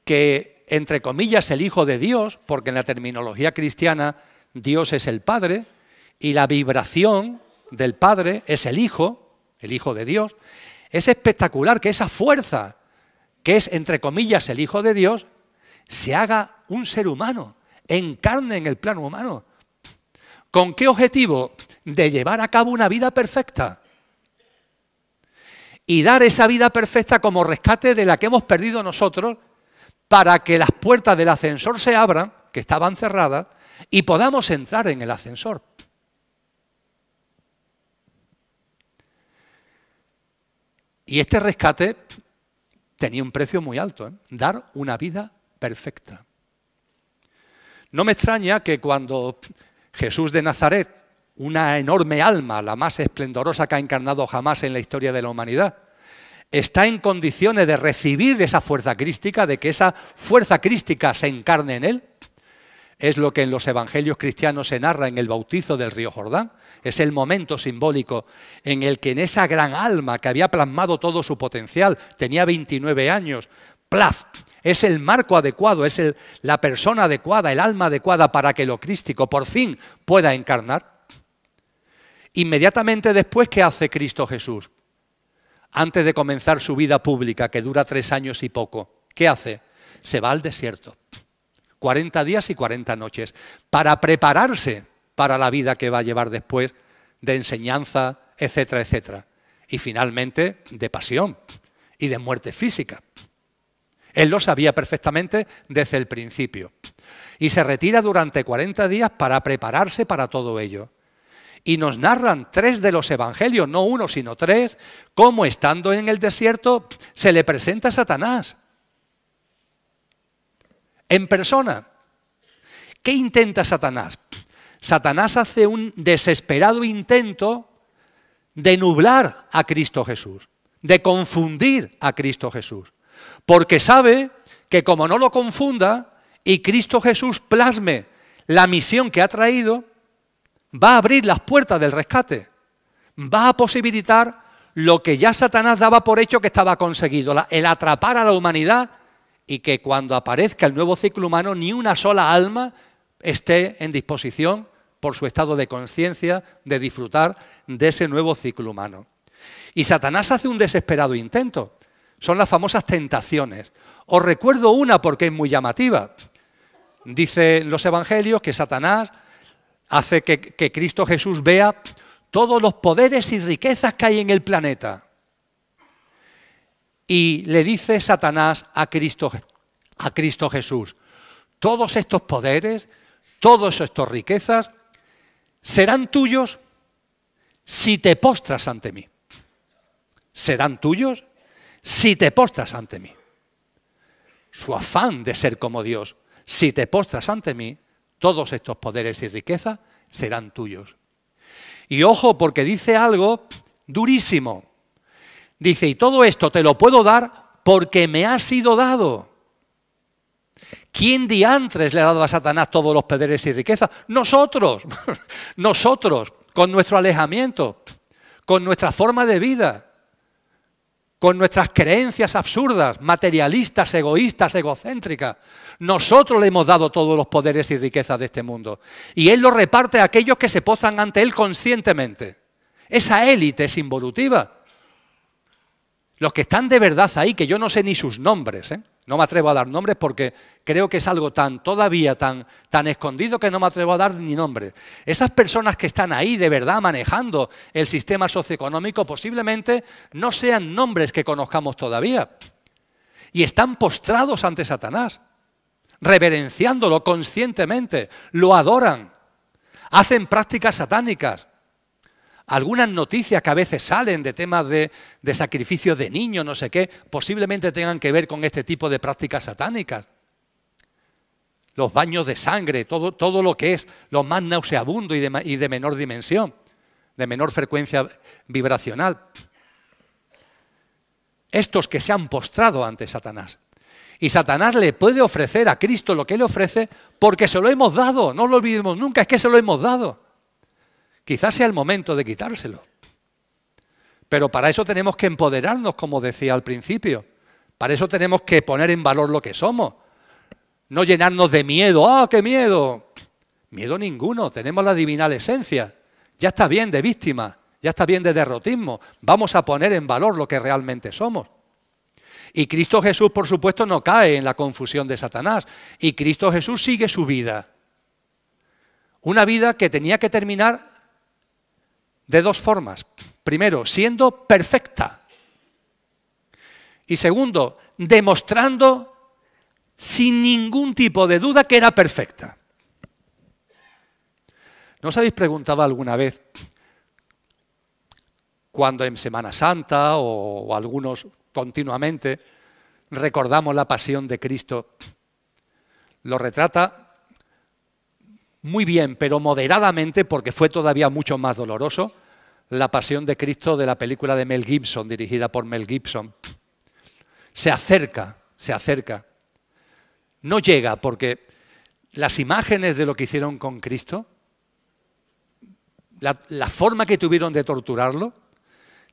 que, entre comillas, el Hijo de Dios, porque en la terminología cristiana Dios es el Padre, y la vibración del Padre es el Hijo de Dios. Es espectacular que esa fuerza, que es, entre comillas, el Hijo de Dios, se haga un ser humano, encarne en el plano humano. ¿Con qué objetivo? De llevar a cabo una vida perfecta. Y dar esa vida perfecta como rescate de la que hemos perdido nosotros, para que las puertas del ascensor se abran, que estaban cerradas, y podamos entrar en el ascensor. Y este rescate tenía un precio muy alto, ¿eh? Dar una vida perfecta. No me extraña que cuando Jesús de Nazaret, una enorme alma, la más esplendorosa que ha encarnado jamás en la historia de la humanidad, está en condiciones de recibir esa fuerza crística, de que esa fuerza crística se encarne en él. Es lo que en los evangelios cristianos se narra en el bautizo del río Jordán. Es el momento simbólico en el que en esa gran alma que había plasmado todo su potencial, tenía 29 años, ¡plaf! Es el marco adecuado, es la persona adecuada, el alma adecuada para que lo crístico por fin pueda encarnar. Inmediatamente después, ¿qué hace Cristo Jesús? Antes de comenzar su vida pública, que dura 3 años y poco, ¿qué hace? Se va al desierto, 40 días y 40 noches, para prepararse para la vida que va a llevar después de enseñanza, etcétera, etcétera. Y finalmente de pasión y de muerte física. Él lo sabía perfectamente desde el principio. Y se retira durante 40 días para prepararse para todo ello. Y nos narran 3 de los evangelios, no 1 sino 3, cómo estando en el desierto se le presenta a Satanás. En persona. ¿Qué intenta Satanás? Satanás hace un desesperado intento de nublar a Cristo Jesús, de confundir a Cristo Jesús. Porque sabe que como no lo confunda y Cristo Jesús plasme la misión que ha traído, va a abrir las puertas del rescate, va a posibilitar lo que ya Satanás daba por hecho que estaba conseguido, el atrapar a la humanidad y que cuando aparezca el nuevo ciclo humano ni una sola alma esté en disposición por su estado de conciencia de disfrutar de ese nuevo ciclo humano. Y Satanás hace un desesperado intento, son las famosas tentaciones. Os recuerdo una porque es muy llamativa. Dicen los evangelios que Satanás hace que Cristo Jesús vea todos los poderes y riquezas que hay en el planeta. Y le dice Satanás a Cristo Jesús, todos estos poderes, todas estas riquezas serán tuyos si te postras ante mí. Serán tuyos si te postras ante mí. Su afán de ser como Dios, si te postras ante mí, todos estos poderes y riquezas serán tuyos. Y ojo, porque dice algo durísimo. Dice, y todo esto te lo puedo dar porque me ha sido dado. ¿Quién diantres le ha dado a Satanás todos los poderes y riquezas? Nosotros, nosotros, con nuestro alejamiento, con nuestra forma de vida, con nuestras creencias absurdas, materialistas, egoístas, egocéntricas. Nosotros le hemos dado todos los poderes y riquezas de este mundo. Y Él los reparte a aquellos que se postran ante Él conscientemente. Esa élite es involutiva. Los que están de verdad ahí, que yo no sé ni sus nombres, no me atrevo a dar nombres porque creo que es algo todavía tan escondido que no me atrevo a dar ni nombres. Esas personas que están ahí de verdad manejando el sistema socioeconómico posiblemente no sean nombres que conozcamos todavía. Y están postrados ante Satanás, reverenciándolo conscientemente, lo adoran, hacen prácticas satánicas. Algunas noticias que a veces salen de temas de sacrificio de niños, no sé qué, posiblemente tengan que ver con este tipo de prácticas satánicas. Los baños de sangre, todo lo que es lo más nauseabundo y de menor dimensión, de menor frecuencia vibracional. Estos que se han postrado ante Satanás. Y Satanás le puede ofrecer a Cristo lo que Él ofrece porque se lo hemos dado, no lo olvidemos nunca, es que se lo hemos dado. Quizás sea el momento de quitárselo. Pero para eso tenemos que empoderarnos, como decía al principio. Para eso tenemos que poner en valor lo que somos. No llenarnos de miedo. ¡Ah, qué miedo! Miedo ninguno, tenemos la divinal esencia. Ya está bien de víctima, ya está bien de derrotismo. Vamos a poner en valor lo que realmente somos. Y Cristo Jesús, por supuesto, no cae en la confusión de Satanás. Y Cristo Jesús sigue su vida. Una vida que tenía que terminar de dos formas. Primero, siendo perfecta. Y segundo, demostrando sin ningún tipo de duda que era perfecta. ¿No os habéis preguntado alguna vez cuando en Semana Santa o algunos continuamente recordamos la pasión de Cristo? Lo retrata muy bien, pero moderadamente, porque fue todavía mucho más doloroso, la pasión de Cristo de la película de Mel Gibson, dirigida por Mel Gibson. Se acerca. No llega, porque las imágenes de lo que hicieron con Cristo, la forma que tuvieron de torturarlo,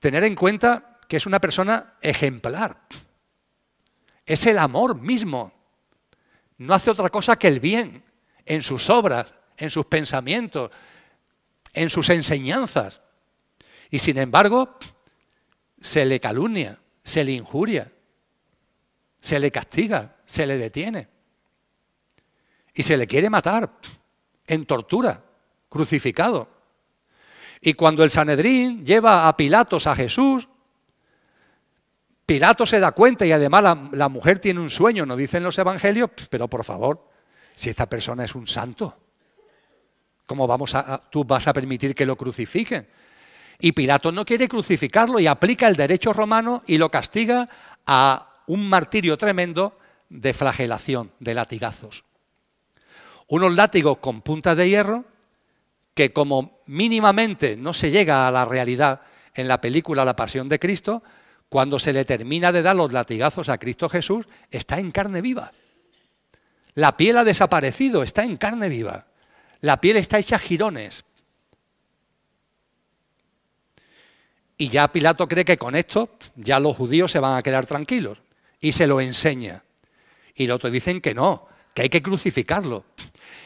tener en cuenta que es una persona ejemplar. Es el amor mismo. No hace otra cosa que el bien en sus obras, en sus pensamientos, en sus enseñanzas. Y sin embargo, se le calumnia, se le injuria, se le castiga, se le detiene. Y se le quiere matar en tortura, crucificado. Y cuando el Sanedrín lleva a Pilatos a Jesús, Pilato se da cuenta y además la mujer tiene un sueño, nos dicen los evangelios, pero por favor, si esta persona es un santo, ¿cómo tú vas a permitir que lo crucifiquen? Y Pilato no quiere crucificarlo y aplica el derecho romano y lo castiga a un martirio tremendo de flagelación, de latigazos. Unos látigos con puntas de hierro que como mínimamente no se llega a la realidad en la película La Pasión de Cristo, cuando se le termina de dar los latigazos a Cristo Jesús, está en carne viva. La piel ha desaparecido, está en carne viva. La piel está hecha jirones. Y ya Pilato cree que con esto ya los judíos se van a quedar tranquilos. Y se lo enseña. Y los otros dicen que no, que hay que crucificarlo.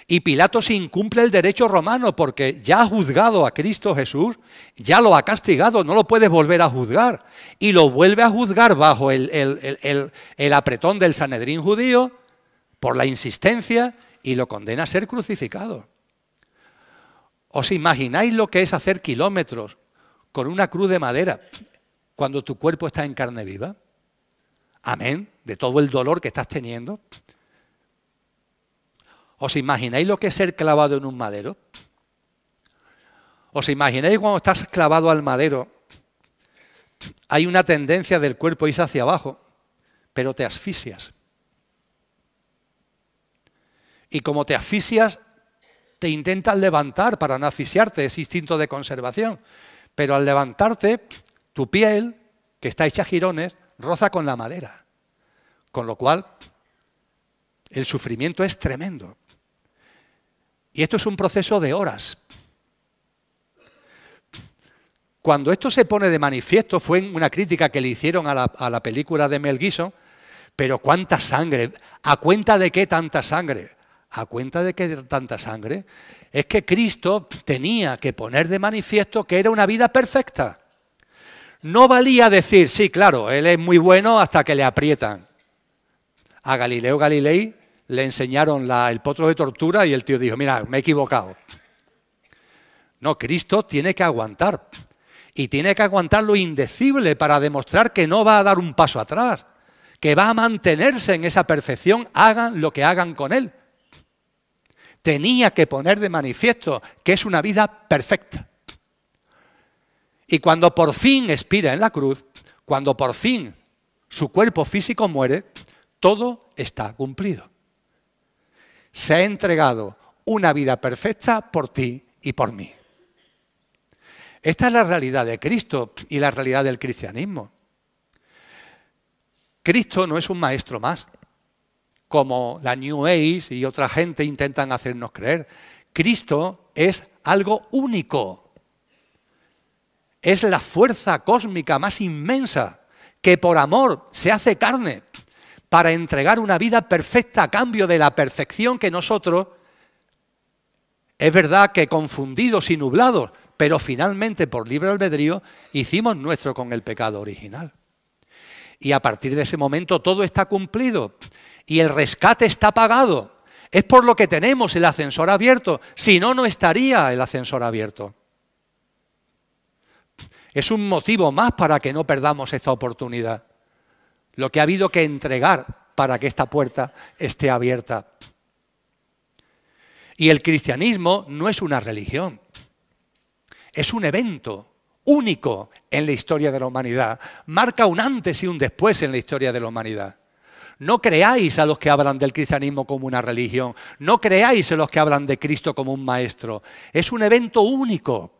Y Pilato se incumple el derecho romano porque ya ha juzgado a Cristo Jesús, ya lo ha castigado, no lo puede volver a juzgar. Y lo vuelve a juzgar bajo el apretón del Sanedrín judío por la insistencia y lo condena a ser crucificado. ¿Os imagináis lo que es hacer kilómetros con una cruz de madera cuando tu cuerpo está en carne viva? Amén, de todo el dolor que estás teniendo. ¿Os imagináis lo que es ser clavado en un madero? ¿Os imagináis cuando estás clavado al madero? Hay una tendencia del cuerpo a irse hacia abajo, pero te asfixias. Y como te asfixias, te intentas levantar para no asfixiarte, es instinto de conservación. Pero al levantarte, tu piel, que está hecha jirones, roza con la madera. Con lo cual, el sufrimiento es tremendo. Y esto es un proceso de horas. Cuando esto se pone de manifiesto, fue una crítica que le hicieron a la película de Mel Gibson, pero ¿cuánta sangre? ¿A cuenta de qué tanta sangre? ¿A cuenta de qué tanta sangre? Es que Cristo tenía que poner de manifiesto que era una vida perfecta. No valía decir, sí, claro, él es muy bueno hasta que le aprietan. A Galileo Galilei le enseñaron el potro de tortura y el tío dijo, mira, me he equivocado. No, Cristo tiene que aguantar. Y tiene que aguantar lo indecible para demostrar que no va a dar un paso atrás, que va a mantenerse en esa perfección, hagan lo que hagan con él. Tenía que poner de manifiesto que es una vida perfecta. Y cuando por fin expira en la cruz, cuando por fin su cuerpo físico muere, todo está cumplido. Se ha entregado una vida perfecta por ti y por mí. Esta es la realidad de Cristo y la realidad del cristianismo. Cristo no es un maestro más, como la New Age y otra gente intentan hacernos creer. Cristo es algo único. Es la fuerza cósmica más inmensa que por amor se hace carne para entregar una vida perfecta a cambio de la perfección que nosotros, es verdad que confundidos y nublados, pero finalmente por libre albedrío hicimos nuestro con el pecado original. Y a partir de ese momento todo está cumplido y el rescate está pagado. Es por lo que tenemos el ascensor abierto, si no, no estaría el ascensor abierto. Es un motivo más para que no perdamos esta oportunidad. Lo que ha habido que entregar para que esta puerta esté abierta. Y el cristianismo no es una religión. Es un evento único en la historia de la humanidad. Marca un antes y un después en la historia de la humanidad. No creáis a los que hablan del cristianismo como una religión. No creáis a los que hablan de Cristo como un maestro. Es un evento único.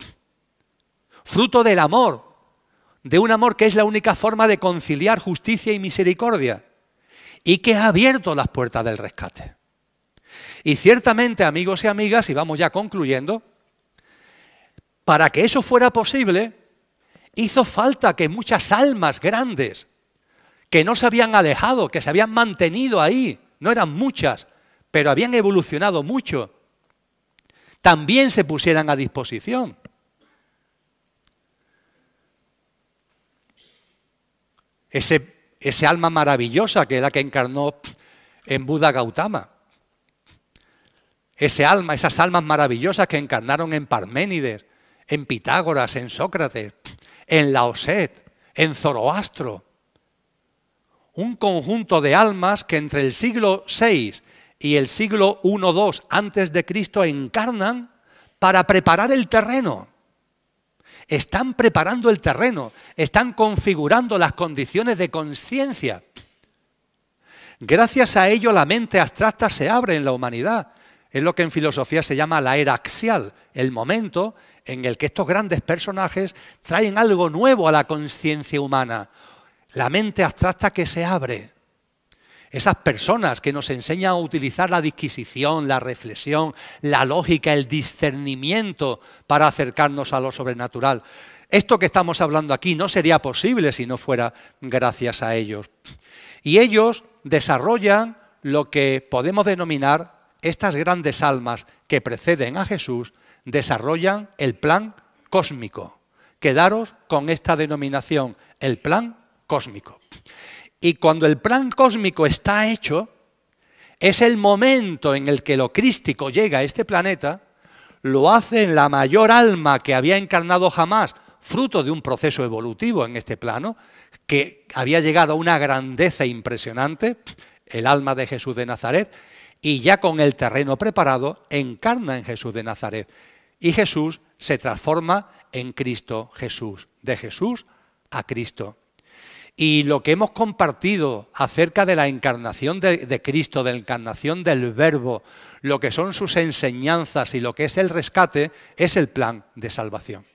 Fruto del amor. De un amor que es la única forma de conciliar justicia y misericordia. Y que ha abierto las puertas del rescate. Y ciertamente, amigos y amigas, y vamos ya concluyendo, para que eso fuera posible, hizo falta que muchas almas grandes, que no se habían alejado, que se habían mantenido ahí, no eran muchas, pero habían evolucionado mucho, también se pusieran a disposición. Ese alma maravillosa que era la que encarnó en Buda Gautama. Esas almas maravillosas que encarnaron en Parménides, en Pitágoras, en Sócrates, en Laoset, en Zoroastro. Un conjunto de almas que entre el siglo VI y el siglo I-II antes de Cristo encarnan para preparar el terreno. Están preparando el terreno, están configurando las condiciones de conciencia. Gracias a ello la mente abstracta se abre en la humanidad. Es lo que en filosofía se llama la era axial, el momento en el que estos grandes personajes traen algo nuevo a la conciencia humana. La mente abstracta que se abre. Esas personas que nos enseñan a utilizar la disquisición, la reflexión, la lógica, el discernimiento para acercarnos a lo sobrenatural. Esto que estamos hablando aquí no sería posible si no fuera gracias a ellos. Y ellos desarrollan lo que podemos denominar estas grandes almas que preceden a Jesús, desarrollan el plan cósmico. Quedaros con esta denominación, el plan cósmico. Y cuando el plan cósmico está hecho, es el momento en el que lo crístico llega a este planeta, lo hace en la mayor alma que había encarnado jamás, fruto de un proceso evolutivo en este plano, que había llegado a una grandeza impresionante, el alma de Jesús de Nazaret, y ya con el terreno preparado, encarna en Jesús de Nazaret. Y Jesús se transforma en Cristo Jesús, de Jesús a Cristo. Y lo que hemos compartido acerca de la encarnación de Cristo, de la encarnación del Verbo, lo que son sus enseñanzas y lo que es el rescate, es el plan de salvación.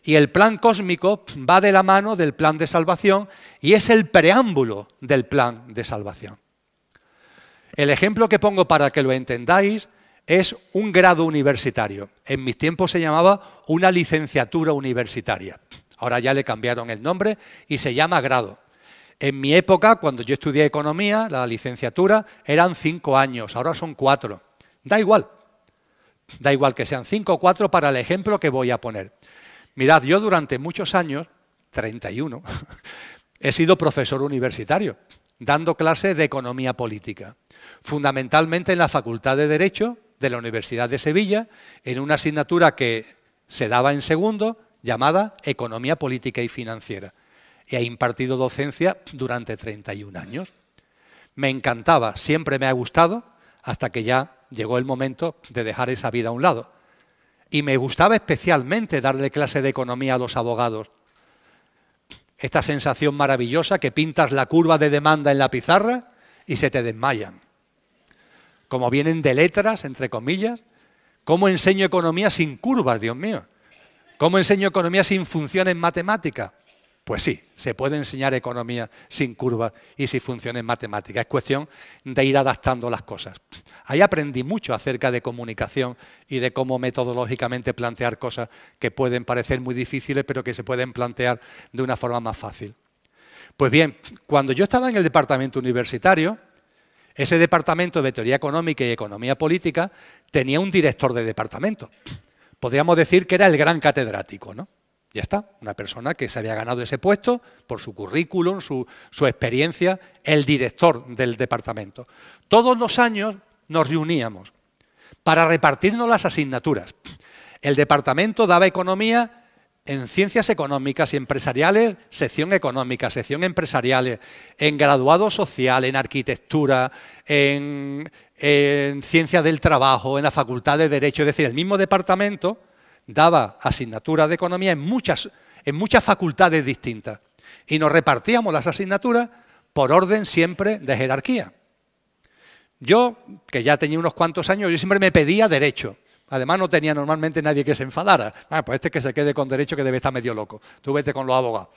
Y el plan cósmico va de la mano del plan de salvación y es el preámbulo del plan de salvación. El ejemplo que pongo para que lo entendáis es un grado universitario. En mis tiempos se llamaba una licenciatura universitaria. Ahora ya le cambiaron el nombre y se llama grado. En mi época, cuando yo estudié economía, la licenciatura eran 5 años, ahora son 4. Da igual que sean 5 o 4 para el ejemplo que voy a poner. Mirad, yo durante muchos años, 31, he sido profesor universitario, dando clases de economía política, fundamentalmente en la Facultad de Derecho de la Universidad de Sevilla, en una asignatura que se daba en segundo, llamada Economía Política y Financiera. Y he impartido docencia durante 31 años. Me encantaba, siempre me ha gustado, hasta que ya llegó el momento de dejar esa vida a un lado. Y me gustaba especialmente darle clase de economía a los abogados. Esta sensación maravillosa que pintas la curva de demanda en la pizarra y se te desmayan. Como vienen de letras, entre comillas. ¿Cómo enseño economía sin curvas, Dios mío? ¿Cómo enseño economía sin funciones matemáticas? Pues sí, se puede enseñar economía sin curvas y sin funciones matemáticas. Es cuestión de ir adaptando las cosas. Ahí aprendí mucho acerca de comunicación y de cómo metodológicamente plantear cosas que pueden parecer muy difíciles, pero que se pueden plantear de una forma más fácil. Pues bien, cuando yo estaba en el departamento universitario, ese departamento de teoría económica y economía política tenía un director de departamento. Podríamos decir que era el gran catedrático, ¿no? Ya está, una persona que se había ganado ese puesto por su currículum, su experiencia, el director del departamento. Todos los años nos reuníamos para repartirnos las asignaturas. El departamento daba economía en ciencias económicas y empresariales, sección económica, sección empresariales, en graduado social, en arquitectura, en ciencias del trabajo, en la facultad de Derecho. Es decir, el mismo departamento daba asignaturas de economía en muchas facultades distintas. Y nos repartíamos las asignaturas por orden siempre de jerarquía. Yo, que ya tenía unos cuantos años, yo siempre me pedía Derecho. Además no tenía normalmente nadie que se enfadara. Pues este que se quede con Derecho que debe estar medio loco. Tú vete con los abogados.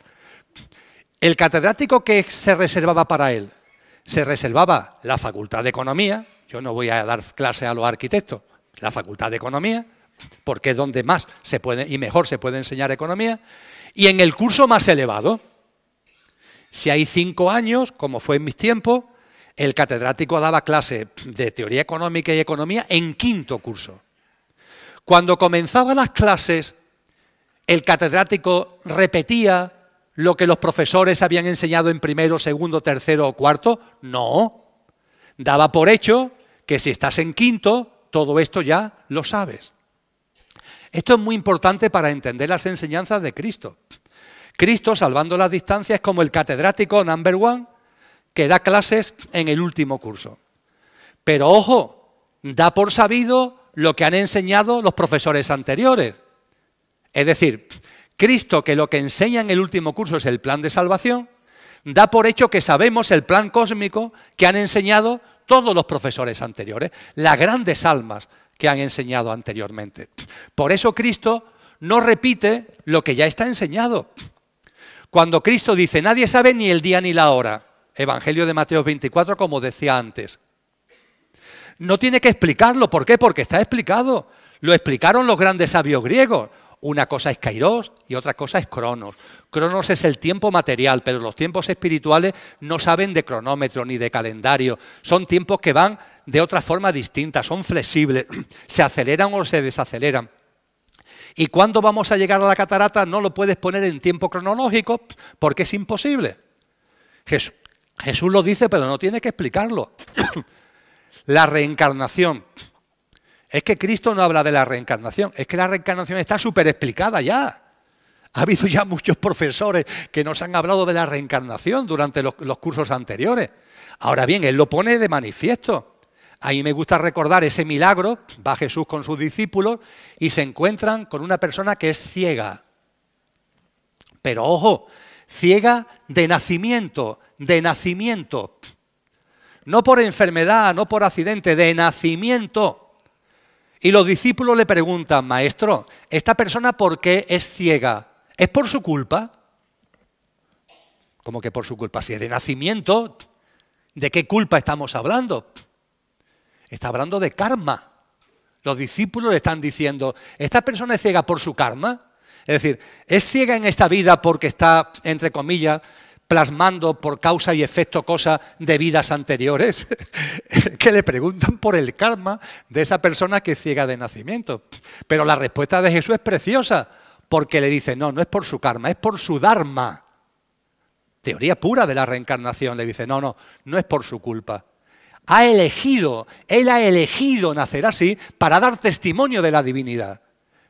El catedrático que se reservaba para él, se reservaba la facultad de Economía. Yo no voy a dar clase a los arquitectos. La facultad de Economía, porque es donde más se puede y mejor se puede enseñar economía. Y en el curso más elevado, si hay 5 años, como fue en mis tiempos, el catedrático daba clase de teoría económica y economía en 5º curso. Cuando comenzaban las clases, el catedrático repetía lo que los profesores habían enseñado en 1º, 2º, 3º o 4º. No, daba por hecho que si estás en 5º, todo esto ya lo sabes. Esto es muy importante para entender las enseñanzas de Cristo. Cristo, salvando las distancias, es como el catedrático number 1 que da clases en el último curso. Pero ojo, da por sabido lo que han enseñado los profesores anteriores. Es decir, Cristo, que lo que enseña en el último curso es el plan de salvación, da por hecho que sabemos el plan cósmico que han enseñado todos los profesores anteriores, las grandes almas que han enseñado anteriormente. Por eso Cristo no repite lo que ya está enseñado. Cuando Cristo dice, nadie sabe ni el día ni la hora, Evangelio de Mateo 24, como decía antes, no tiene que explicarlo. ¿Por qué? Porque está explicado. Lo explicaron los grandes sabios griegos. Una cosa es kairos y otra cosa es cronos. Cronos es el tiempo material, pero los tiempos espirituales no saben de cronómetro ni de calendario. Son tiempos que van de otra forma distinta, son flexibles, se aceleran o se desaceleran. ¿Y cuándo vamos a llegar a la catarata? No lo puedes poner en tiempo cronológico porque es imposible. Jesús lo dice, pero no tiene que explicarlo. La reencarnación Es que Cristo no habla de la reencarnación, es que la reencarnación está súper explicada ya. Ha habido ya muchos profesores que nos han hablado de la reencarnación durante los cursos anteriores. Ahora bien, él lo pone de manifiesto. A mí me gusta recordar ese milagro, va Jesús con sus discípulos y se encuentran con una persona que es ciega. Pero ojo, ciega de nacimiento, de nacimiento. No por enfermedad, no por accidente, de nacimiento. Y los discípulos le preguntan, maestro, ¿esta persona por qué es ciega? ¿Es por su culpa? ¿Cómo que por su culpa? Si es de nacimiento, ¿de qué culpa estamos hablando? Está hablando de karma. Los discípulos le están diciendo, ¿esta persona es ciega por su karma? Es decir, ¿es ciega en esta vida porque está, entre comillas, plasmando por causa y efecto cosas de vidas anteriores? Que le preguntan por el karma de esa persona que es ciega de nacimiento. Pero la respuesta de Jesús es preciosa, porque le dice, no, no es por su karma, es por su dharma. Teoría pura de la reencarnación. Le dice, no, no, no es por su culpa. Él ha elegido nacer así para dar testimonio de la divinidad.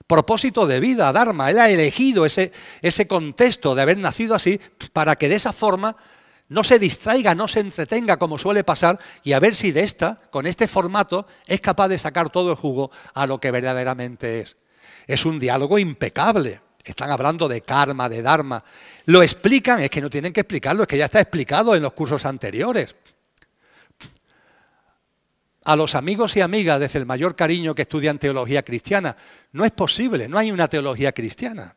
Propósito de vida, dharma. Él ha elegido ese contexto de haber nacido así para que de esa forma no se distraiga, no se entretenga como suele pasar y a ver si con este formato, es capaz de sacar todo el jugo a lo que verdaderamente es. Es un diálogo impecable. Están hablando de karma, de dharma. Lo explican, es que no tienen que explicarlo, es que ya está explicado en los cursos anteriores. A los amigos y amigas, desde el mayor cariño que estudian teología cristiana, no es posible, no hay una teología cristiana.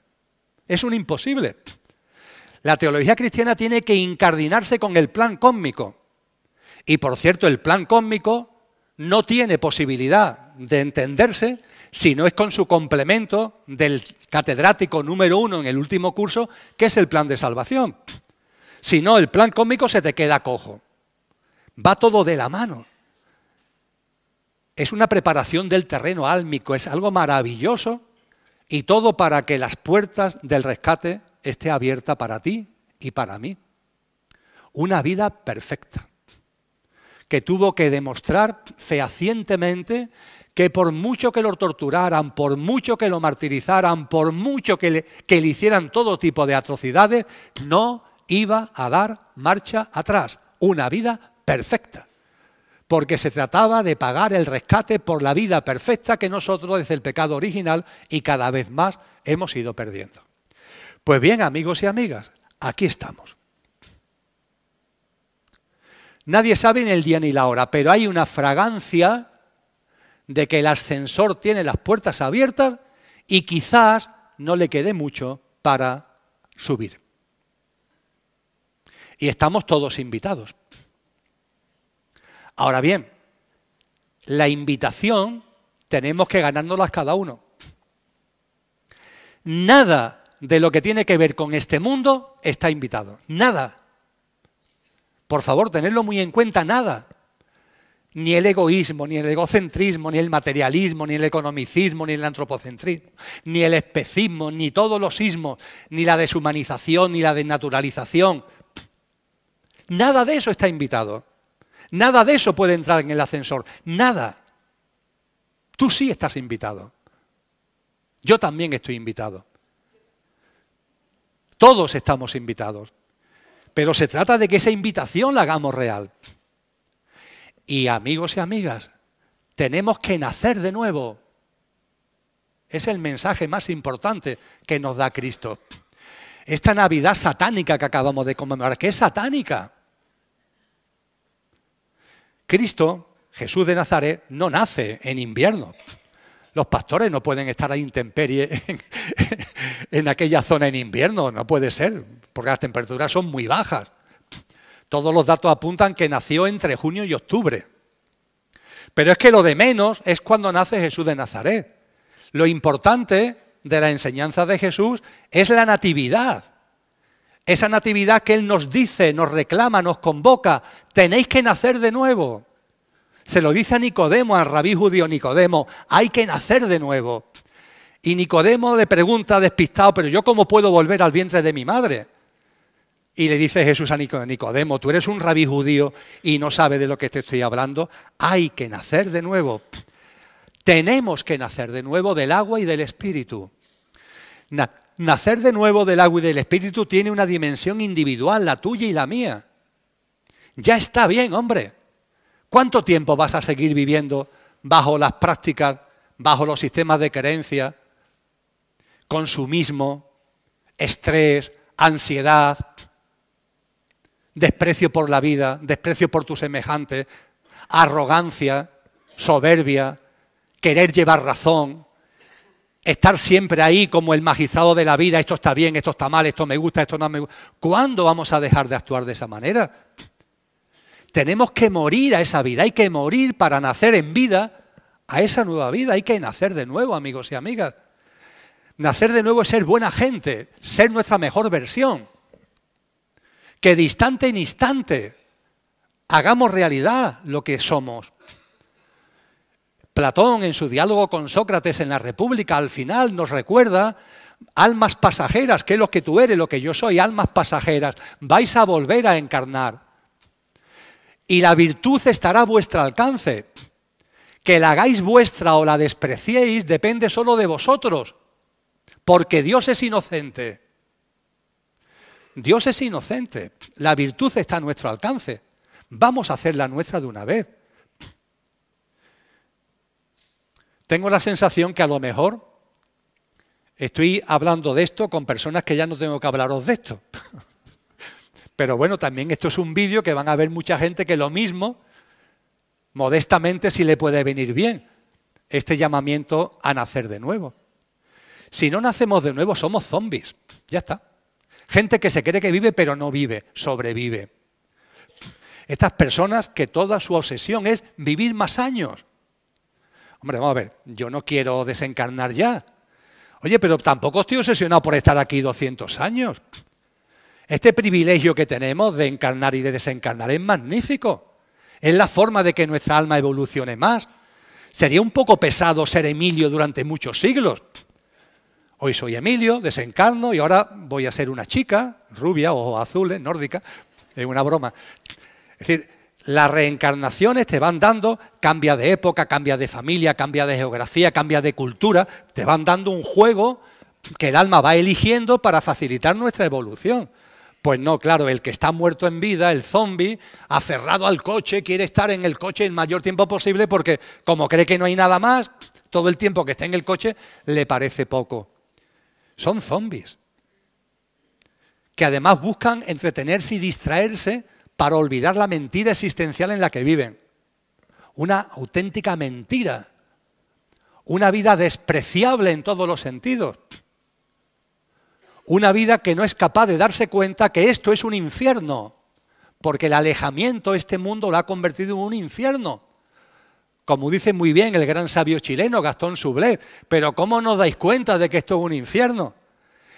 Es un imposible. La teología cristiana tiene que incardinarse con el plan cósmico. Y por cierto, el plan cósmico no tiene posibilidad de entenderse si no es con su complemento del catedrático número 1 en el último curso, que es el plan de salvación. Si no, el plan cósmico se te queda cojo. Va todo de la mano. Es una preparación del terreno álmico, es algo maravilloso y todo para que las puertas del rescate estén abiertas para ti y para mí. Una vida perfecta, que tuvo que demostrar fehacientemente que por mucho que lo torturaran, por mucho que lo martirizaran, por mucho que le hicieran todo tipo de atrocidades, no iba a dar marcha atrás. Una vida perfecta. Porque se trataba de pagar el rescate por la vida perfecta que nosotros desde el pecado original y cada vez más hemos ido perdiendo. Pues bien, amigos y amigas, aquí estamos. Nadie sabe ni el día ni la hora, pero hay una fragancia de que el ascensor tiene las puertas abiertas y quizás no le quede mucho para subir. Y estamos todos invitados. Ahora bien, la invitación tenemos que ganárnoslas cada uno. Nada de lo que tiene que ver con este mundo está invitado. Nada. Por favor, tenedlo muy en cuenta, nada. Ni el egoísmo, ni el egocentrismo, ni el materialismo, ni el economicismo, ni el antropocentrismo, ni el especismo, ni todos los ismos, ni la deshumanización, ni la desnaturalización. Nada de eso está invitado. Nada de eso puede entrar en el ascensor. Nada. Tú sí estás invitado. Yo también estoy invitado. Todos estamos invitados. Pero se trata de que esa invitación la hagamos real. Y amigos y amigas, tenemos que nacer de nuevo. Es el mensaje más importante que nos da Cristo. Esta Navidad satánica que acabamos de conmemorar, ¿qué es satánica? Cristo, Jesús de Nazaret, no nace en invierno. Los pastores no pueden estar a intemperie en aquella zona en invierno, no puede ser, porque las temperaturas son muy bajas. Todos los datos apuntan que nació entre junio y octubre. Pero es que lo de menos es cuando nace Jesús de Nazaret. Lo importante de la enseñanza de Jesús es la natividad. Esa natividad que Él nos dice, nos reclama, nos convoca. Tenéis que nacer de nuevo. Se lo dice a Nicodemo, al rabí judío Nicodemo. Hay que nacer de nuevo. Y Nicodemo le pregunta despistado, ¿pero yo cómo puedo volver al vientre de mi madre? Y le dice Jesús a Nicodemo, tú eres un rabí judío y no sabes de lo que te estoy hablando. Hay que nacer de nuevo. Tenemos que nacer de nuevo del agua y del Espíritu. Nacer de nuevo del agua y del Espíritu tiene una dimensión individual, la tuya y la mía. Ya está bien, hombre. ¿Cuánto tiempo vas a seguir viviendo bajo las prácticas, bajo los sistemas de creencia, consumismo, estrés, ansiedad, desprecio por la vida, desprecio por tus semejantes, arrogancia, soberbia, querer llevar razón, estar siempre ahí como el magistrado de la vida, esto está bien, esto está mal, esto me gusta, esto no me gusta? ¿Cuándo vamos a dejar de actuar de esa manera? Tenemos que morir a esa vida, hay que morir para nacer en vida a esa nueva vida, hay que nacer de nuevo, amigos y amigas. Nacer de nuevo es ser buena gente, ser nuestra mejor versión. Que de instante en instante hagamos realidad lo que somos. Platón, en su diálogo con Sócrates en la República, al final nos recuerda: almas pasajeras, que es lo que tú eres, lo que yo soy, almas pasajeras, vais a volver a encarnar. Y la virtud estará a vuestro alcance. Que la hagáis vuestra o la despreciéis depende solo de vosotros, porque Dios es inocente. Dios es inocente, la virtud está a nuestro alcance. Vamos a hacerla nuestra de una vez. Tengo la sensación que a lo mejor estoy hablando de esto con personas que ya no tengo que hablaros de esto. Pero bueno, también esto es un vídeo que van a ver mucha gente que lo mismo, modestamente, sí le puede venir bien este llamamiento a nacer de nuevo. Si no nacemos de nuevo, somos zombies, ya está. Gente que se cree que vive, pero no vive, sobrevive. Estas personas que toda su obsesión es vivir más años. Hombre, vamos a ver, yo no quiero desencarnar ya. Oye, pero tampoco estoy obsesionado por estar aquí 200 años. Este privilegio que tenemos de encarnar y de desencarnar es magnífico. Es la forma de que nuestra alma evolucione más. Sería un poco pesado ser Emilio durante muchos siglos. Hoy soy Emilio, desencarno y ahora voy a ser una chica, rubia, ojos azules, nórdica. Es una broma. Es decir, las reencarnaciones te van dando, cambia de época, cambia de familia, cambia de geografía, cambia de cultura, te van dando un juego que el alma va eligiendo para facilitar nuestra evolución. Pues no, claro, el que está muerto en vida, el zombi, aferrado al coche, quiere estar en el coche el mayor tiempo posible porque como cree que no hay nada más, todo el tiempo que está en el coche le parece poco. Son zombies, que además buscan entretenerse y distraerse para olvidar la mentira existencial en la que viven. Una auténtica mentira, una vida despreciable en todos los sentidos. Una vida que no es capaz de darse cuenta que esto es un infierno, porque el alejamiento de este mundo lo ha convertido en un infierno. Como dice muy bien el gran sabio chileno Gastón Sublet, pero ¿cómo no os dais cuenta de que esto es un infierno?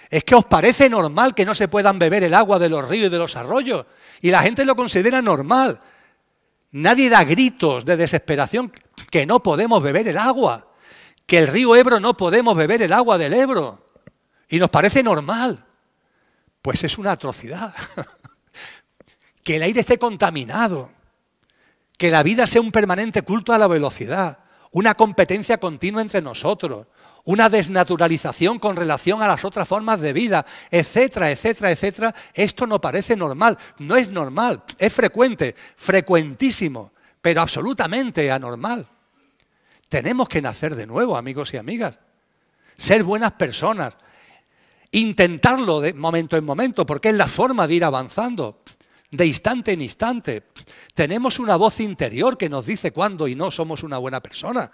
¿Es que os parece normal que no se puedan beber el agua de los ríos y de los arroyos? Y la gente lo considera normal. Nadie da gritos de desesperación que no podemos beber el agua, que el río Ebro no podemos beber el agua del Ebro. Y nos parece normal. Pues es una atrocidad. Que el aire esté contaminado, que la vida sea un permanente culto a la velocidad, una competencia continua entre nosotros, una desnaturalización con relación a las otras formas de vida, etcétera, etcétera, etcétera. Esto no parece normal, no es normal, es frecuente, frecuentísimo, pero absolutamente anormal. Tenemos que nacer de nuevo, amigos y amigas, ser buenas personas, intentarlo de momento en momento, porque es la forma de ir avanzando, de instante en instante. Tenemos una voz interior que nos dice cuándo y no somos una buena persona.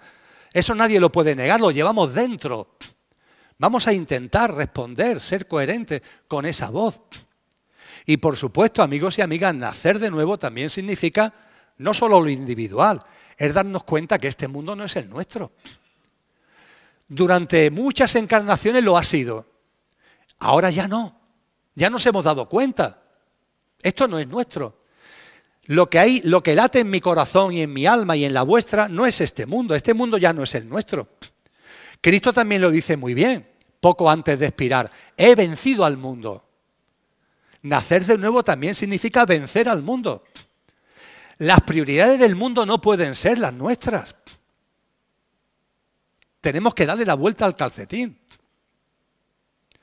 Eso nadie lo puede negar, lo llevamos dentro. Vamos a intentar responder, ser coherentes con esa voz. Y por supuesto, amigos y amigas, nacer de nuevo también significa no solo lo individual, es darnos cuenta que este mundo no es el nuestro. Durante muchas encarnaciones lo ha sido. Ahora ya no, ya nos hemos dado cuenta. Esto no es nuestro. Lo que late en mi corazón y en mi alma y en la vuestra no es este mundo ya no es el nuestro. Cristo también lo dice muy bien, poco antes de expirar, he vencido al mundo. Nacer de nuevo también significa vencer al mundo. Las prioridades del mundo no pueden ser las nuestras. Tenemos que darle la vuelta al calcetín.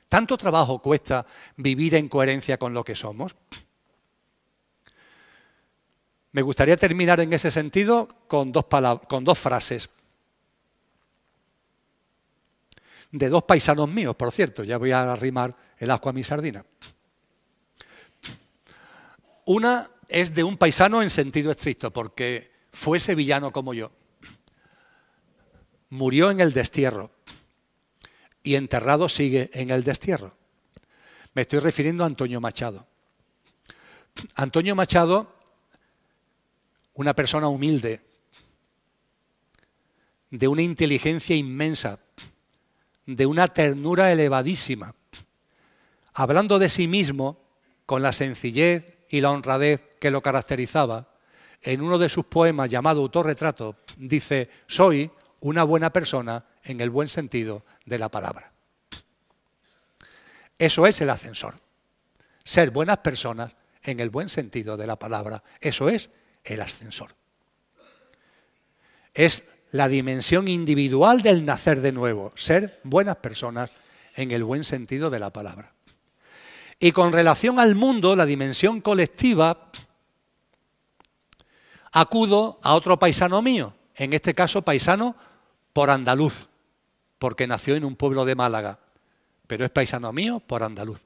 ¿Tanto trabajo cuesta vivir en coherencia con lo que somos? Me gustaría terminar en ese sentido con dos frases. De dos paisanos míos, por cierto, ya voy a arrimar el ascua a mi sardina. Una es de un paisano en sentido estricto, porque fue sevillano como yo. Murió en el destierro y enterrado sigue en el destierro. Me estoy refiriendo a Antonio Machado. Antonio Machado, una persona humilde, de una inteligencia inmensa, de una ternura elevadísima, hablando de sí mismo con la sencillez y la honradez que lo caracterizaba, en uno de sus poemas llamado Autorretrato, dice: soy una buena persona en el buen sentido de la palabra. Eso es el ascensor. Ser buenas personas en el buen sentido de la palabra. Eso es el ascensor. Es la dimensión individual del nacer de nuevo. Ser buenas personas en el buen sentido de la palabra. Y con relación al mundo, la dimensión colectiva, acudo a otro paisano mío, en este caso paisano por andaluz, porque nació en un pueblo de Málaga, pero es paisano mío por andaluz.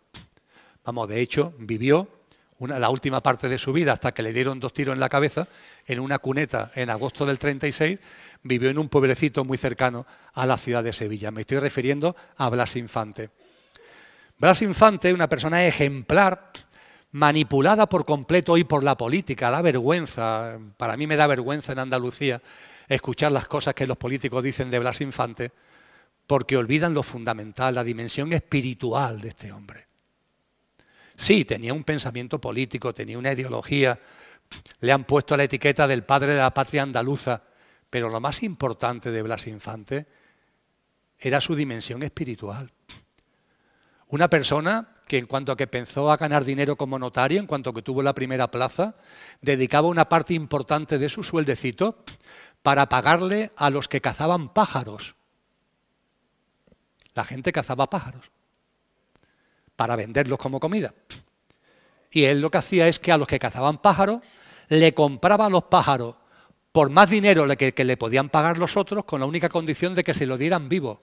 Vamos, de hecho, vivió la última parte de su vida, hasta que le dieron 2 tiros en la cabeza, en una cuneta en agosto del 36, vivió en un pueblecito muy cercano a la ciudad de Sevilla. Me estoy refiriendo a Blas Infante. Blas Infante, una persona ejemplar, manipulada por completo hoy por la política, da vergüenza, para mí me da vergüenza en Andalucía escuchar las cosas que los políticos dicen de Blas Infante, porque olvidan lo fundamental, la dimensión espiritual de este hombre. Sí, tenía un pensamiento político, tenía una ideología, le han puesto la etiqueta del padre de la patria andaluza, pero lo más importante de Blas Infante era su dimensión espiritual. Una persona que en cuanto a que pensó a ganar dinero como notario, en cuanto a que tuvo la primera plaza, dedicaba una parte importante de su sueldecito para pagarle a los que cazaban pájaros. La gente cazaba pájaros para venderlos como comida. Y él lo que hacía es que a los que cazaban pájaros le compraba los pájaros por más dinero que le podían pagar los otros, con la única condición de que se los dieran vivos.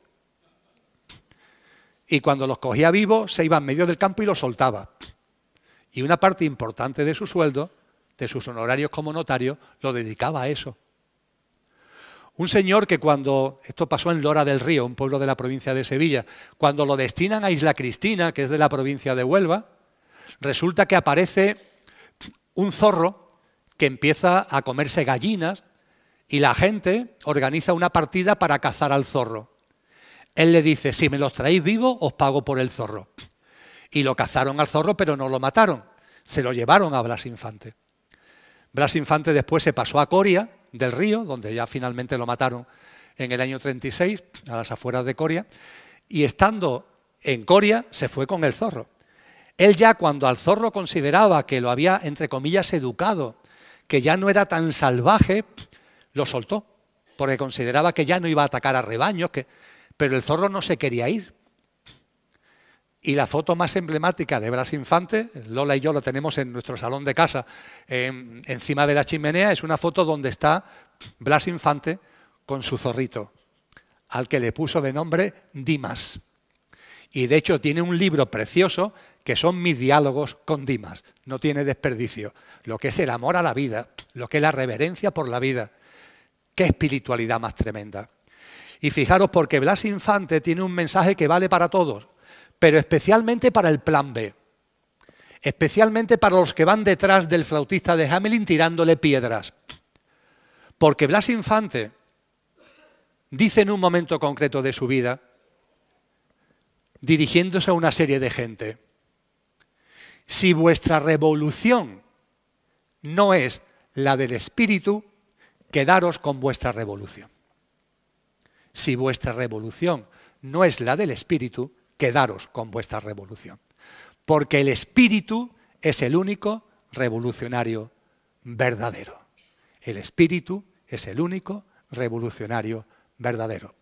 Y cuando los cogía vivos, se iba en medio del campo y los soltaba. Y una parte importante de su sueldo, de sus honorarios como notario, lo dedicaba a eso. Un señor que cuando, esto pasó en Lora del Río, un pueblo de la provincia de Sevilla, cuando lo destinan a Isla Cristina, que es de la provincia de Huelva, resulta que aparece un zorro que empieza a comerse gallinas y la gente organiza una partida para cazar al zorro. Él le dice: si me los traéis vivos, os pago por el zorro. Y lo cazaron al zorro, pero no lo mataron. Se lo llevaron a Blas Infante. Blas Infante después se pasó a Coria del Río, donde ya finalmente lo mataron en el año 36, a las afueras de Coria, y estando en Coria se fue con el zorro. Él ya, cuando al zorro consideraba que lo había, entre comillas, educado, que ya no era tan salvaje, lo soltó, porque consideraba que ya no iba a atacar a rebaños, pero el zorro no se quería ir. Y la foto más emblemática de Blas Infante, Lola y yo la tenemos en nuestro salón de casa, encima de la chimenea, es una foto donde está Blas Infante con su zorrito, al que le puso de nombre Dimas. Y de hecho tiene un libro precioso que son mis diálogos con Dimas, no tiene desperdicio. Lo que es el amor a la vida, lo que es la reverencia por la vida. ¡Qué espiritualidad más tremenda! Y fijaros, porque Blas Infante tiene un mensaje que vale para todos, pero especialmente para el plan B, especialmente para los que van detrás del flautista de Hamelin tirándole piedras. Porque Blas Infante dice en un momento concreto de su vida, dirigiéndose a una serie de gente: si vuestra revolución no es la del espíritu, quedaros con vuestra revolución. Si vuestra revolución no es la del espíritu, quedaros con vuestra revolución. Porque el espíritu es el único revolucionario verdadero. El espíritu es el único revolucionario verdadero.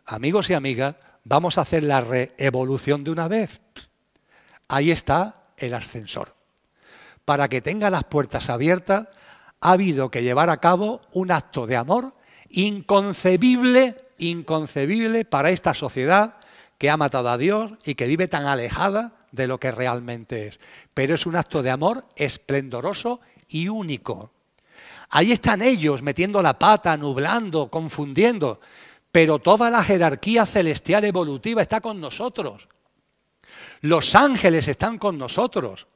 amigos y amigas, vamos a hacer la reevolución de una vez. Ahí está el ascensor. Para que tenga las puertas abiertas, ha habido que llevar a cabo un acto de amor inconcebible para esta sociedad que ha matado a Dios y que vive tan alejada de lo que realmente es. Pero es un acto de amor esplendoroso y único. Ahí están ellos metiendo la pata, nublando, confundiendo, pero toda la jerarquía celestial evolutiva está con nosotros. Los ángeles están con nosotros.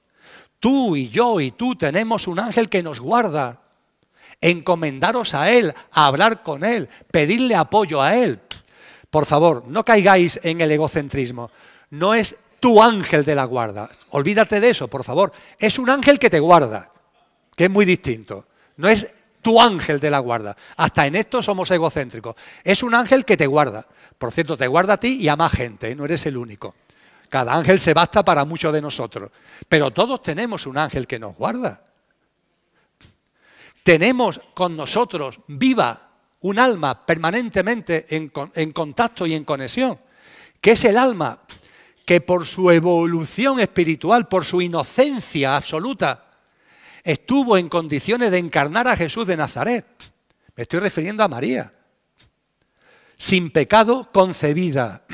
Tú y yo y tú tenemos un ángel que nos guarda. Encomendaros a él, a hablar con él, pedirle apoyo a él. Por favor, no caigáis en el egocentrismo. No es tu ángel de la guarda. Olvídate de eso, por favor. Es un ángel que te guarda, que es muy distinto. No es tu ángel de la guarda. Hasta en esto somos egocéntricos. Es un ángel que te guarda. Por cierto, te guarda a ti y a más gente, ¿eh? No eres el único. Cada ángel se basta para muchos de nosotros. Pero todos tenemos un ángel que nos guarda. Tenemos con nosotros viva un alma permanentemente en contacto y en conexión, que es el alma que por su evolución espiritual, por su inocencia absoluta, estuvo en condiciones de encarnar a Jesús de Nazaret. Me estoy refiriendo a María. Sin pecado concebida.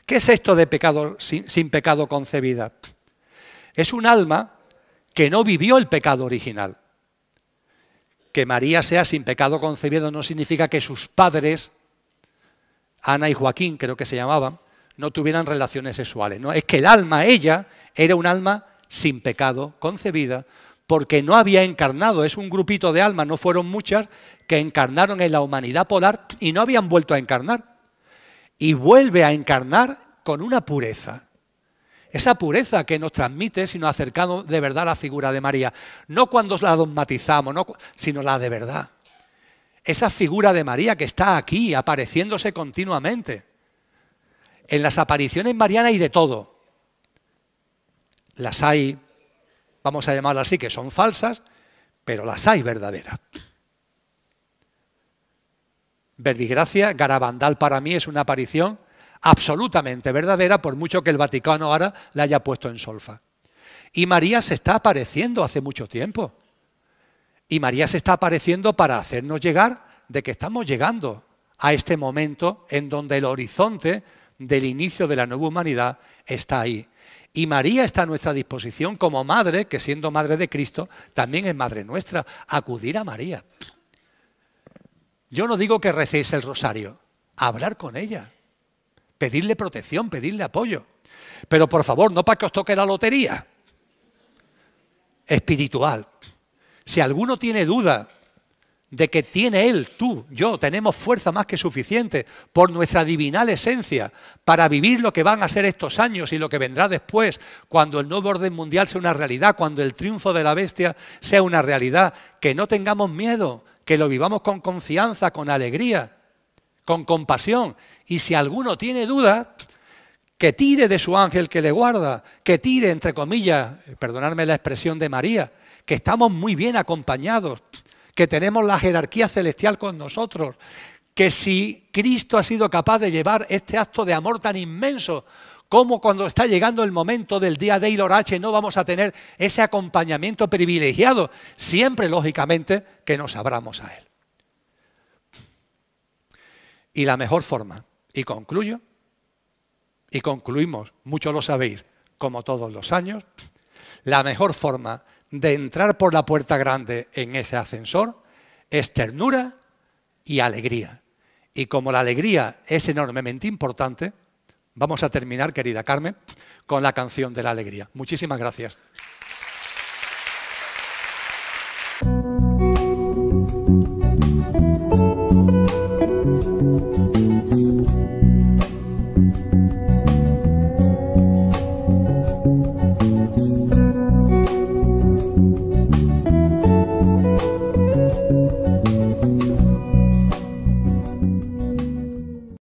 ¿Qué es esto de pecado sin pecado concebida? Es un alma que no vivió el pecado original. Que María sea sin pecado concebido no significa que sus padres, Ana y Joaquín creo que se llamaban, no tuvieran relaciones sexuales. No, es que el alma, ella, era un alma sin pecado concebida porque no había encarnado. Es un grupito de almas, no fueron muchas, que encarnaron en la humanidad polar y no habían vuelto a encarnar. Y vuelve a encarnar con una pureza. Esa pureza que nos transmite si nos acercamos de verdad a la figura de María. No cuando la dogmatizamos, sino la de verdad. Esa figura de María que está aquí, apareciéndose continuamente. En las apariciones marianas hay de todo. Las hay, vamos a llamarlas así, que son falsas, pero las hay verdaderas. Verbigracia, Garabandal para mí es una aparición absolutamente verdadera, por mucho que el Vaticano ahora la haya puesto en solfa. Y María se está apareciendo hace mucho tiempo. Y María se está apareciendo para hacernos llegar de que estamos llegando a este momento en donde el horizonte del inicio de la nueva humanidad está ahí. Y María está a nuestra disposición como madre, que siendo madre de Cristo, también es madre nuestra, acudir a María. Yo no digo que recéis el rosario, hablar con ella, pedirle protección, pedirle apoyo. Pero por favor, no para que os toque la lotería espiritual. Si alguno tiene duda de que tiene él, tú, yo, tenemos fuerza más que suficiente por nuestra divinal esencia para vivir lo que van a ser estos años y lo que vendrá después, cuando el nuevo orden mundial sea una realidad, cuando el triunfo de la bestia sea una realidad, que no tengamos miedo, que lo vivamos con confianza, con alegría, con compasión. Y si alguno tiene duda, que tire de su ángel que le guarda, que tire, entre comillas, perdonadme la expresión de María, que estamos muy bien acompañados, que tenemos la jerarquía celestial con nosotros, que si Cristo ha sido capaz de llevar este acto de amor tan inmenso, como cuando está llegando el momento del día de Ilorache no vamos a tener ese acompañamiento privilegiado, siempre lógicamente que nos abramos a Él. Y la mejor forma, y concluyo, y concluimos, muchos lo sabéis, como todos los años, la mejor forma de entrar por la puerta grande en ese ascensor es ternura y alegría. Y como la alegría es enormemente importante, vamos a terminar, querida Carmen, con la canción de la alegría. Muchísimas gracias.